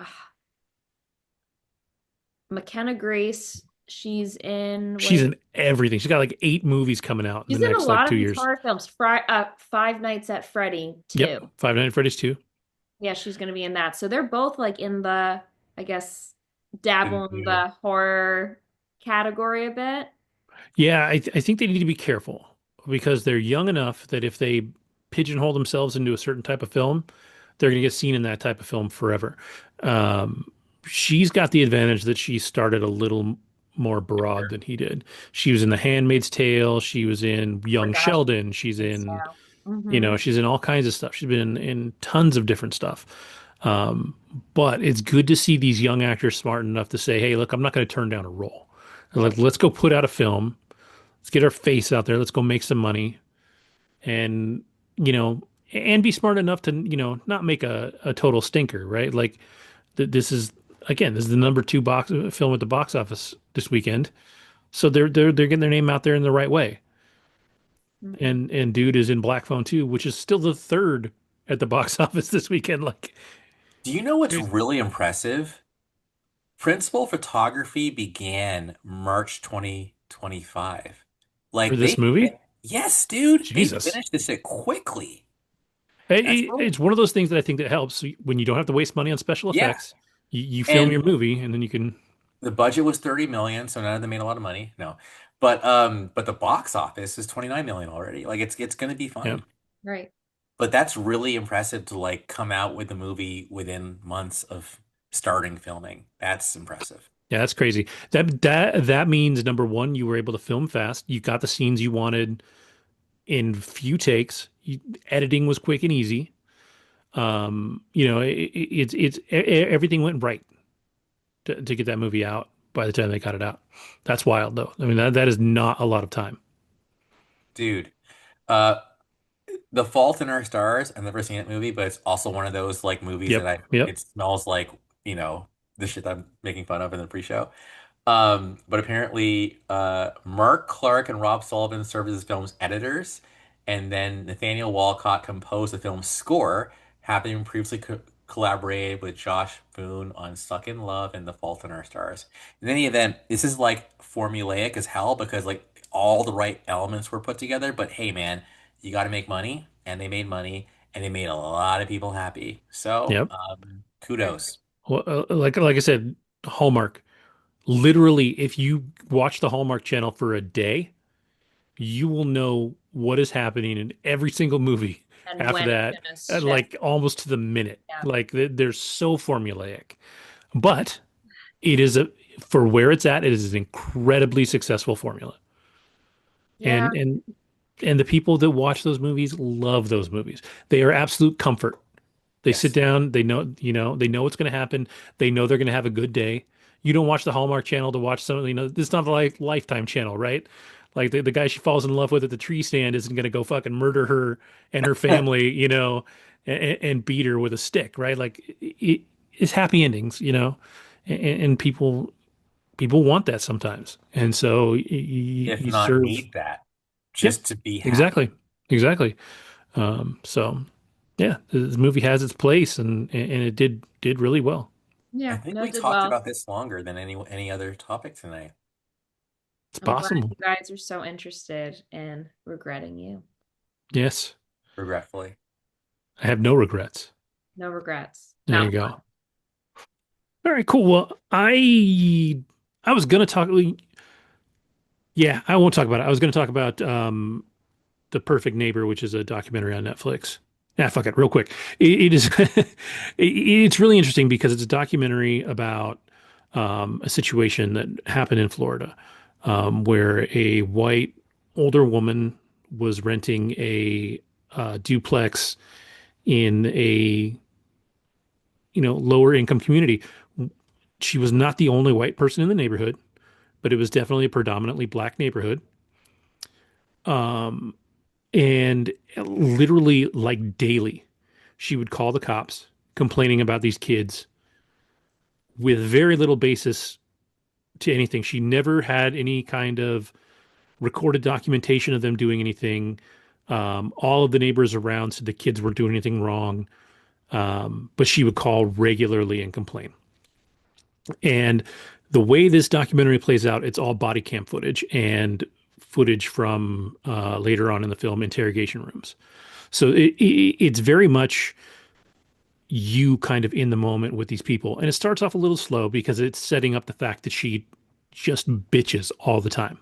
McKenna Grace. She's in she's what? in everything. She's got like 8 movies coming out in the She's in a next like lot of two these years. horror films. Five Nights at Freddy Yep, too. Five Nights at Freddy's 2. Yeah, she's gonna be in that. So they're both like in the, I guess, dabble in Mhm. the horror category a bit. Yeah, I think they need to be careful because they're young enough that if they pigeonhole themselves into a certain type of film, they're going to get seen in that type of film forever. Um, she's got the advantage that she started a little more broad than he did. She was in The Handmaid's Tale. She was in Oh my Young gosh, Sheldon. She's so. in, Hmm. she's in all kinds of stuff. She's been in tons of different stuff. Um, but it's good to see these young actors smart enough to say, "Hey, look, I'm not going to turn down a role. Like, let's go put out a film. Let's get our face out there. Let's go make some money and, you know, and be smart enough to, not make a total stinker, right? Like this is, again, this is the number two box film at the box office this weekend. So they're getting their name out there in the right way. Hmm. And dude is in Black Phone 2, which is still the third at the box office this weekend. Like Do you know what's crazy. really impressive? Principal photography began March 2025. For Like this movie, yes, dude, they Jesus. finished this it quickly. That's cool. It's one of those things that I think that helps. So when you don't have to waste money on special Yeah. effects, you film your And movie and then you can, the budget was 30 million, so none of them made a lot of money. No. But the box office is 29 million already. Like it's gonna be yeah. fine. Right. But that's really impressive to like come out with the movie within months of starting filming. That's impressive. Yeah, that's crazy. That means number one, you were able to film fast. You got the scenes you wanted in few takes. Editing was quick and easy. Everything went right to get that movie out by the time they got it out. That's wild though. I mean that is not a lot of time. Dude, uh The Fault in Our Stars, I've never seen that movie, but it's also one of those like movies that Yep. I Yep. it smells like, the shit that I'm making fun of in the pre-show. But apparently, Mark Clark and Rob Sullivan served as the film's editors, and then Nathaniel Walcott composed the film's score, having previously collaborated with Josh Boone on Stuck in Love and The Fault in Our Stars. In any event, this is like formulaic as hell because like all the right elements were put together. But hey, man, you got to make money, and they made money, and they made a lot of people happy. So, Yep. Right. kudos. Well, like I said, Hallmark. Literally, if you watch the Hallmark Channel for a day, you will know what is happening in every single movie And after when it's that, gonna shift. like almost to the minute. Yeah. Like they're so formulaic. But it is for where it's at, it is an incredibly successful formula. Yeah. And the people that watch those movies love those movies. They are absolute comfort. They sit Yes. down, they know what's going to happen. They know they're going to have a good day. You don't watch the Hallmark Channel to watch something, this is not like Lifetime Channel, right? Like the guy she falls in love with at the tree stand isn't going to go fucking murder her and her family, and beat her with a stick, right? Like it's happy endings, and people want that sometimes. And so If you not serve, need that, yep, just to be happy. exactly, exactly. So yeah, the movie has its place, and it did really well. I Yeah. think No, we it did talked well. about this longer than any other topic tonight, It's I'm glad possible. you guys are so interested in regretting you. Yes, regretfully. I have no regrets. No regrets. There Not you one. go. All right, cool. Well, I was gonna talk. Yeah, I won't talk about it. I was gonna talk about The Perfect Neighbor, which is a documentary on Netflix. Yeah, fuck it, real quick. It is it's really interesting because it's a documentary about a situation that happened in Florida, where a white older woman was renting a duplex in a lower income community. She was not the only white person in the neighborhood, but it was definitely a predominantly black neighborhood. Um, and literally like daily, she would call the cops complaining about these kids with very little basis to anything. She never had any kind of recorded documentation of them doing anything. All of the neighbors around said the kids weren't doing anything wrong, but she would call regularly and complain. And the way this documentary plays out, it's all body cam footage and footage from later on in the film interrogation rooms. So it's very much you kind of in the moment with these people. And it starts off a little slow because it's setting up the fact that she just bitches all the time.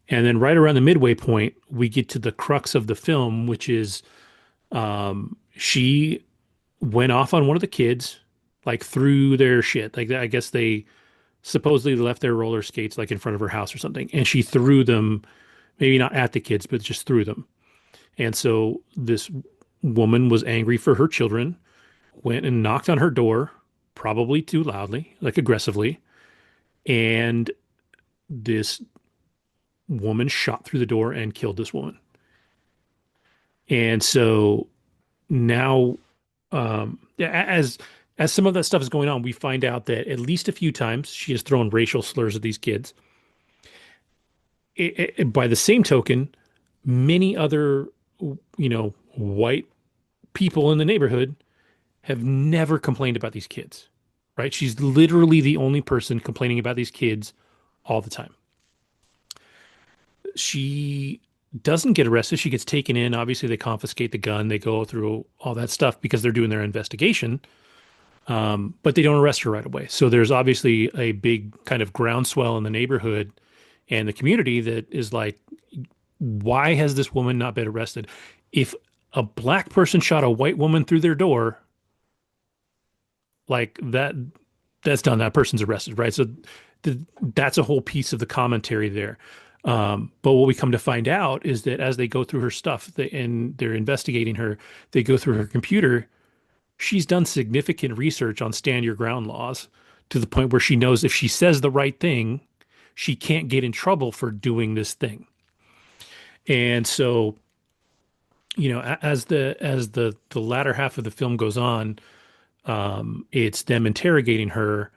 And then right around the midway point, we get to the crux of the film, which is she went off on one of the kids, like threw their shit. Like I guess they supposedly left their roller skates like in front of her house or something, and she threw them, maybe not at the kids, but just threw them. And so this woman was angry for her children, went and knocked on her door, probably too loudly, like aggressively, and this woman shot through the door and killed this woman. And so now, as some of that stuff is going on, we find out that at least a few times she has thrown racial slurs at these kids. By the same token, many other, white people in the neighborhood have never complained about these kids, right? She's literally the only person complaining about these kids all the time. She doesn't get arrested. She gets taken in. Obviously, they confiscate the gun. They go through all that stuff because they're doing their investigation. But they don't arrest her right away. So there's obviously a big kind of groundswell in the neighborhood and the community that is like, why has this woman not been arrested? If a black person shot a white woman through their door, like that's done. That person's arrested, right? So th that's a whole piece of the commentary there. But what we come to find out is that as they go through her stuff and they're investigating her, they go through her computer. She's done significant research on stand your ground laws to the point where she knows if she says the right thing, she can't get in trouble for doing this thing. And so, as the latter half of the film goes on, it's them interrogating her,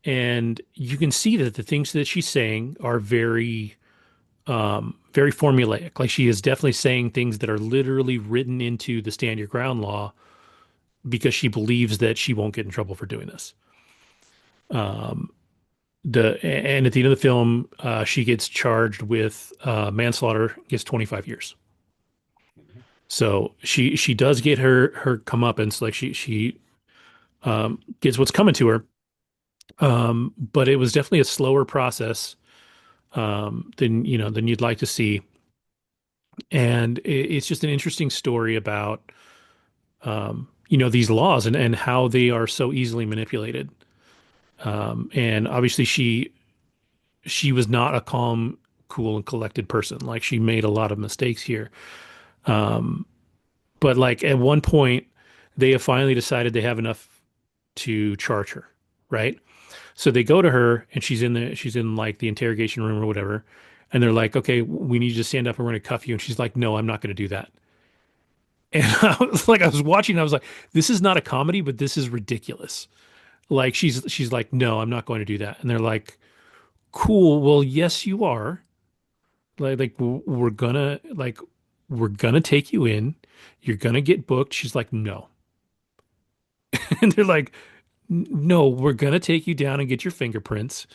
and you can see that the things that she's saying are very formulaic. Like she is definitely saying things that are literally written into the stand your ground law because she believes that she won't get in trouble for doing this. And at the end of the film, she gets charged with manslaughter, gets 25 years. So she does get her comeuppance, like she gets what's coming to her. But it was definitely a slower process than you'd like to see, and it's just an interesting story about these laws and how they are so easily manipulated. And obviously she was not a calm, cool, and collected person. Like she made a lot of mistakes here. But like at one point, they have finally decided they have enough to charge her, right? So they go to her and she's in like the interrogation room or whatever, and they're like, "Okay, we need you to stand up and we're going to cuff you." And she's like, "No, I'm not going to do that." And I was watching, and I was like, "This is not a comedy, but this is ridiculous." Like she's like, "No, I'm not going to do that." And they're like, "Cool, well, yes, you are." We're gonna take you in. You're gonna get booked. She's like, no. And they're like, no, we're gonna take you down and get your fingerprints.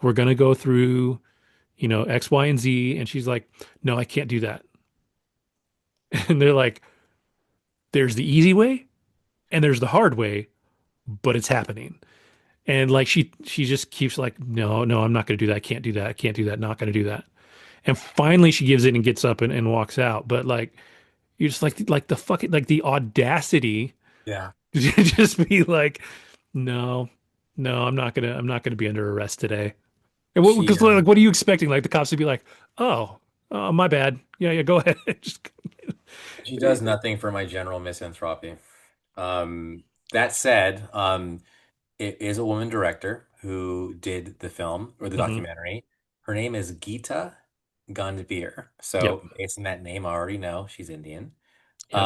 We're gonna go through, X, Y, and Z. And she's like, no, I can't do that. And they're like, there's the easy way and there's the hard way, but it's happening. And like she just keeps like, no, no, I'm not gonna do that. I can't do that. I can't do that. Not gonna do that. And finally she gives in and gets up and walks out. But like you're just like the fucking like the audacity Yeah. to just be like, no, no, I'm not gonna be under arrest today. And what She because like what are you expecting? Like the cops to be like, oh, my bad. Yeah, yeah, go ahead. Just she does nothing for my general misanthropy. That said, it is a woman director who did the film or the Mhm. documentary. Her name is Geeta Gandhir. Yep. So based on that name, I already know she's Indian. Yep.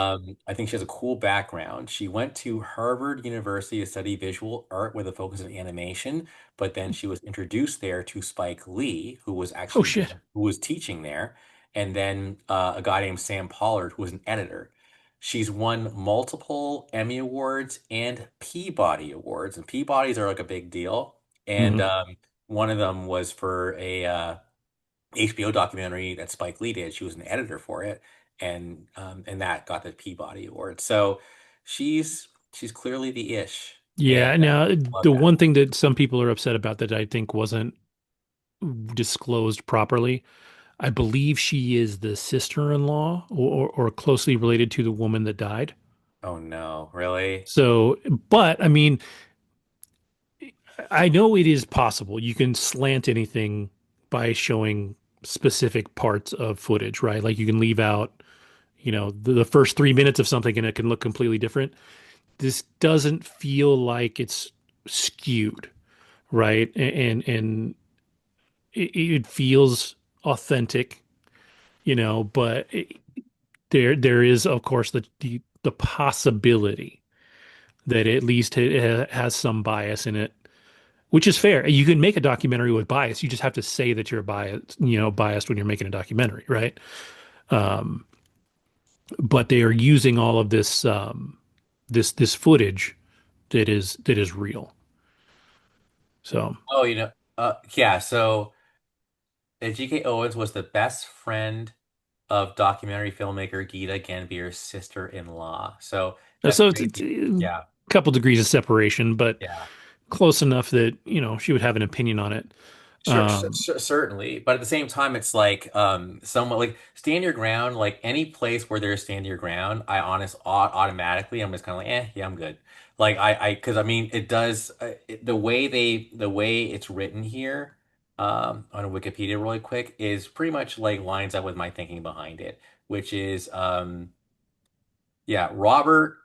I think she has a cool background. She went to Harvard University to study visual art with a focus on animation, but then she was introduced there to Spike Lee, who was Oh actually shit. who was teaching there, and then a guy named Sam Pollard, who was an editor. She's won multiple Emmy Awards and Peabody Awards, and Peabodys are like a big deal. And Hmm. one of them was for a HBO documentary that Spike Lee did. She was an editor for it, and that got the Peabody Award. So she's clearly the ish, and Yeah. Now I love the that. one thing that some people are upset about that I think wasn't disclosed properly, I believe she is the sister-in-law or closely related to the woman that died. Oh no, really? So, but I mean, I know it is possible. You can slant anything by showing specific parts of footage, right? Like you can leave out, the first 3 minutes of something and it can look completely different. This doesn't feel like it's skewed, right? And it feels authentic, but there is, of course, the possibility that at least it has some bias in it, which is fair. You can make a documentary with bias. You just have to say that you're biased when you're making a documentary, right? Um, but they are using all of this footage that is real. So, Oh, yeah. So G.K. Owens was the best friend of documentary filmmaker Geeta Ganbir's sister-in-law. So that's So it's crazy. a Yeah. couple degrees of separation, but Yeah. close enough that, she would have an opinion on it. Um, Certainly, but at the same time, it's like somewhat like stand your ground. Like any place where there's stand your ground, automatically I'm just kind of like, yeah, I'm good. Like because I mean, it does the way it's written here on Wikipedia really quick is pretty much like lines up with my thinking behind it, which is yeah, Robert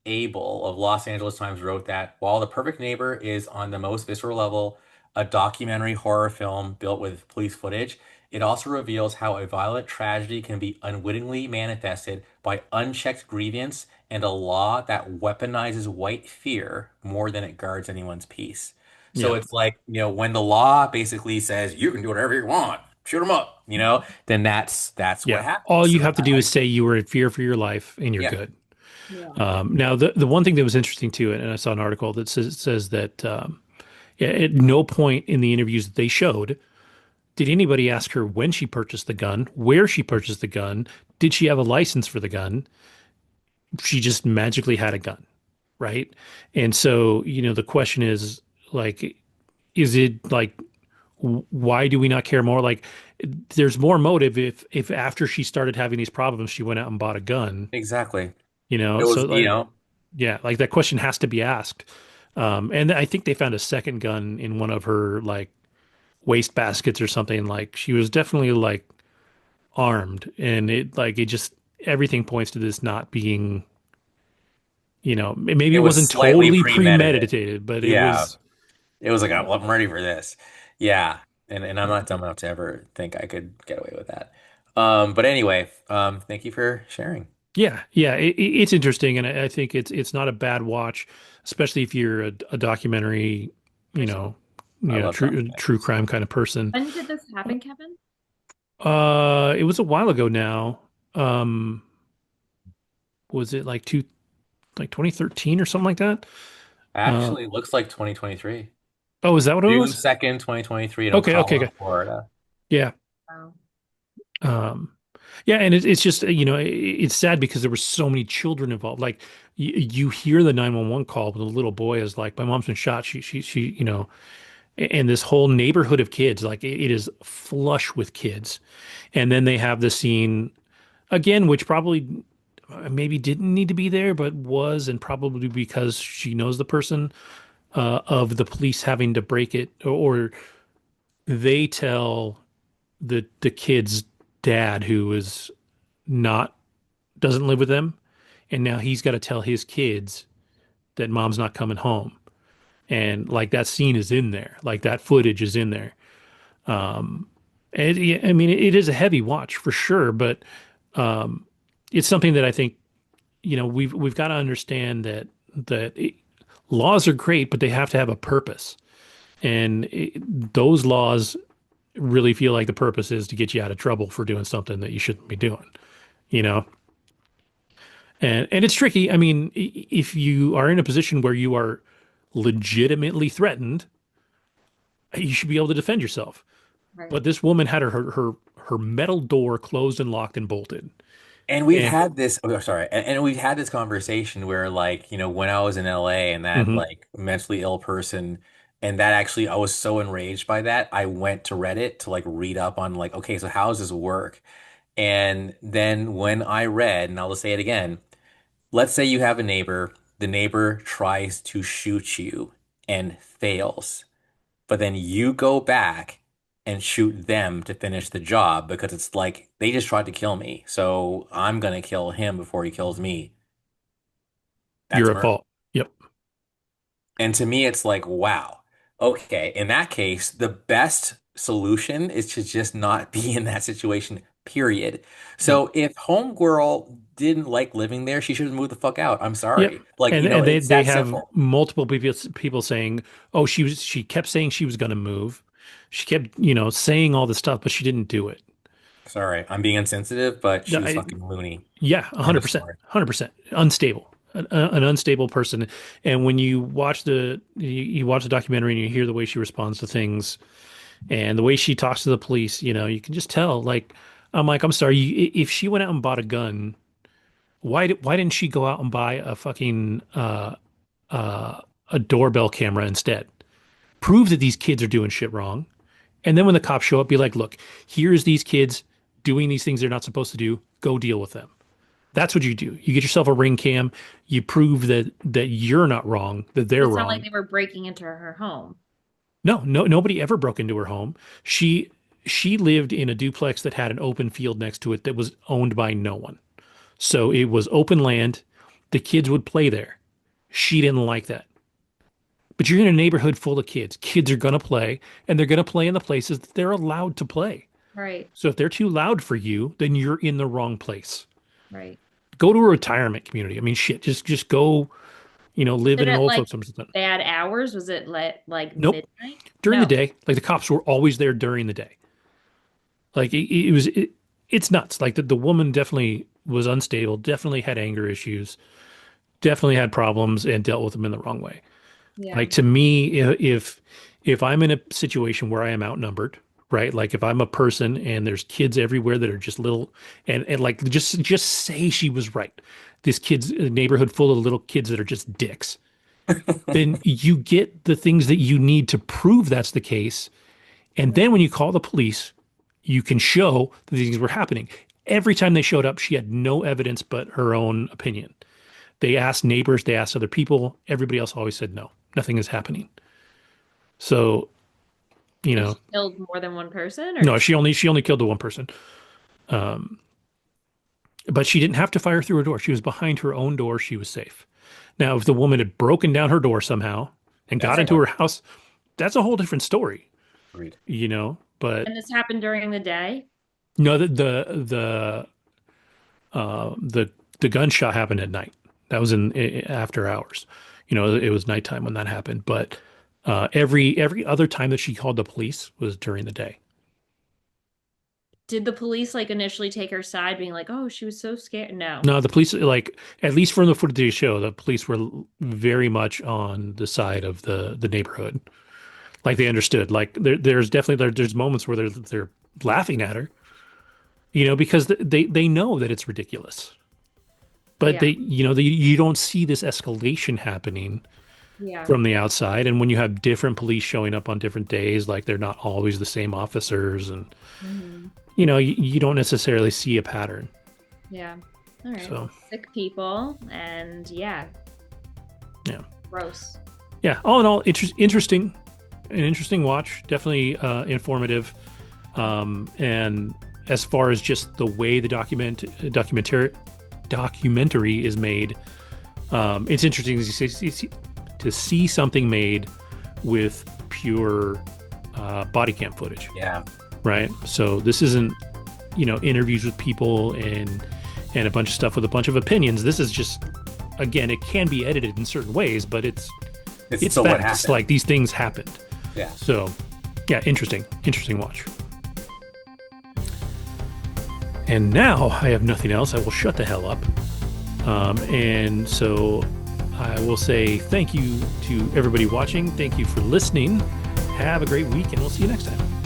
Abel of Los Angeles Times wrote that while The Perfect Neighbor is on the most visceral level a documentary horror film built with police footage, it also reveals how a violent tragedy can be unwittingly manifested by unchecked grievance and a law that weaponizes white fear more than it guards anyone's peace. So yeah. it's like, when the law basically says you can do whatever you want, shoot them up, then that's what Yeah. happens. All you So have to do is say you were in fear for your life and you're yeah, good. Yeah. Now, the one thing that was interesting too, and I saw an article that says that yeah, at no point in the interviews that they showed did anybody ask her when she purchased the gun, where she purchased the gun, did she have a license for the gun? She just magically had a gun, right? And so, the question is like, is it like, why do we not care more? Like, there's more motive if after she started having these problems, she went out and bought a gun, exactly. It So was, like, yeah, like that question has to be asked. And I think they found a second gun in one of her like waste baskets or something. Like she was definitely like armed, and it just everything points to this not being, maybe it it was wasn't slightly totally premeditated. premeditated, but it Yeah. was. It was like, oh, well, I'm ready for this. Yeah. And I'm not dumb enough to ever think I could get away with that. But anyway, thank you for sharing. Yeah, yeah, it's interesting, and I think it's not a bad watch, especially if you're a documentary, you Person. know, I love true documentaries. crime kind of person. When did this happen, Kevin? It was a while ago now. Um, was it like 2013 or something like that? Uh, Actually, looks like 2023. oh, is that what it was? June 2nd, 2023 in Okay, okay, Ocala, okay. Florida. Yeah. Wow. Um, yeah, and it's just, it's sad because there were so many children involved. Like you hear the 911 call, but the little boy is like, my mom's been shot. She, and this whole neighborhood of kids, like it is flush with kids. And then they have the scene again, which probably maybe didn't need to be there, but was, and probably because she knows the person, of the police having to break it, or they tell the kid's dad, who is not doesn't live with them, and now he's got to tell his kids that mom's not coming home. And like that scene is in there, like that footage is in there. And yeah, I mean, it is a heavy watch for sure, but it's something that I think, we've got to understand that laws are great, but they have to have a purpose. And those laws really feel like the purpose is to get you out of trouble for doing something that you shouldn't be doing, you know? And it's tricky. I mean, if you are in a position where you are legitimately threatened, you should be able to defend yourself. Right. But this woman had her metal door closed and locked and bolted. And we've And had this, oh, sorry, and we've had this conversation where, like, when I was in LA and that, mhm, like, mentally ill person, and that actually, I was so enraged by that, I went to Reddit to, like, read up on, like, okay, so how does this work? And then when I read, and I'll just say it again, let's say you have a neighbor, the neighbor tries to shoot you and fails. But then you go back and shoot them to finish the job because it's like they just tried to kill me. So I'm gonna kill him before he kills me. you're That's at murder. fault. Yep. And to me, it's like, wow. Okay, in that case, the best solution is to just not be in that situation, period. Yep. So if Homegirl didn't like living there, she should move the fuck out. I'm Yep. sorry. Like, And it's they that have simple. multiple people saying, "Oh, she kept saying she was going to move. She kept, saying all this stuff, but she didn't do it." Sorry, I'm being insensitive, but No, she's fucking loony. yeah, End of 100%, story. 100% unstable, an unstable person. And when you watch the documentary and you hear the way she responds to things and the way she talks to the police, you can just tell, like, I'm like, I'm sorry, if she went out and bought a gun, why didn't she go out and buy a fucking uh, a doorbell camera instead? Prove that these kids are doing shit wrong. And then when the cops show up, be like, look, here's these kids doing these things they're not supposed to do. Go deal with them. That's what you do. You get yourself a ring cam. You prove that you're not wrong, that they're It's not like wrong. they were breaking into her home. No, nobody ever broke into her home. She lived in a duplex that had an open field next to it that was owned by no one. So it was open land. The kids would play there. She didn't like that. But you're in a neighborhood full of kids. Kids are going to play, and they're going to play in the places that they're allowed to play. Right, So if they're too loud for you, then you're in the wrong place. right. Go to a retirement community. I mean, shit, just go, live Did in an it old like folks home or something. bad hours? Was it like Nope. midnight? During the No. day, like the cops were always there during the day. Like it's nuts. Like the woman definitely was unstable, definitely had anger issues, definitely had problems and dealt with them in the wrong way. Yeah. Like to me, if I'm in a situation where I am outnumbered, right? Like if I'm a person and there's kids everywhere that are just little and like just say she was right. This kid's a neighborhood full of little kids that are just dicks. Then you get the things that you need to prove that's the case. And then when you call the police, you can show that these things were happening. Every time they showed up, she had no evidence but her own opinion. They asked neighbors, they asked other people. Everybody else always said no, nothing is happening. So, you And know, she killed more than one person, or no, did she? she only killed the one person. Um, but she didn't have to fire through her door. She was behind her own door. She was safe. Now, if the woman had broken down her door somehow and That's got a into whole her house, that's a whole different story, read. But And this happened during the day? no, the the gunshot happened at night. That was in after hours. It was nighttime when that happened. But every other time that she called the police was during the day. Did the police like initially take her side, being like, "Oh, she was so scared"? No. No, the police, like at least from the footage they show, the police were very much on the side of the neighborhood. Like they understood. Like there's definitely there's moments where they're laughing at her, because they know that it's ridiculous. But Yeah. you don't see this escalation happening Yeah. from the outside. And when you have different police showing up on different days, like they're not always the same officers, and Mhm. you don't necessarily see a pattern. Yeah. All right. So Sick people, and yeah, yeah, gross. yeah. All in all, interesting, an interesting watch. Definitely informative. And as far as just the way the documentary is made, it's interesting to see something made with pure body cam footage, Yeah. right? So this isn't, interviews with people and a bunch of stuff with a bunch of opinions. This is just, again, it can be edited in certain ways, but it's Still what facts. happened. Like these things happened. Yeah. So, yeah, interesting watch. And now I have nothing else. I will shut the hell up. And so I will say thank you to everybody watching. Thank you for listening. Have a great week, and we'll see you next time.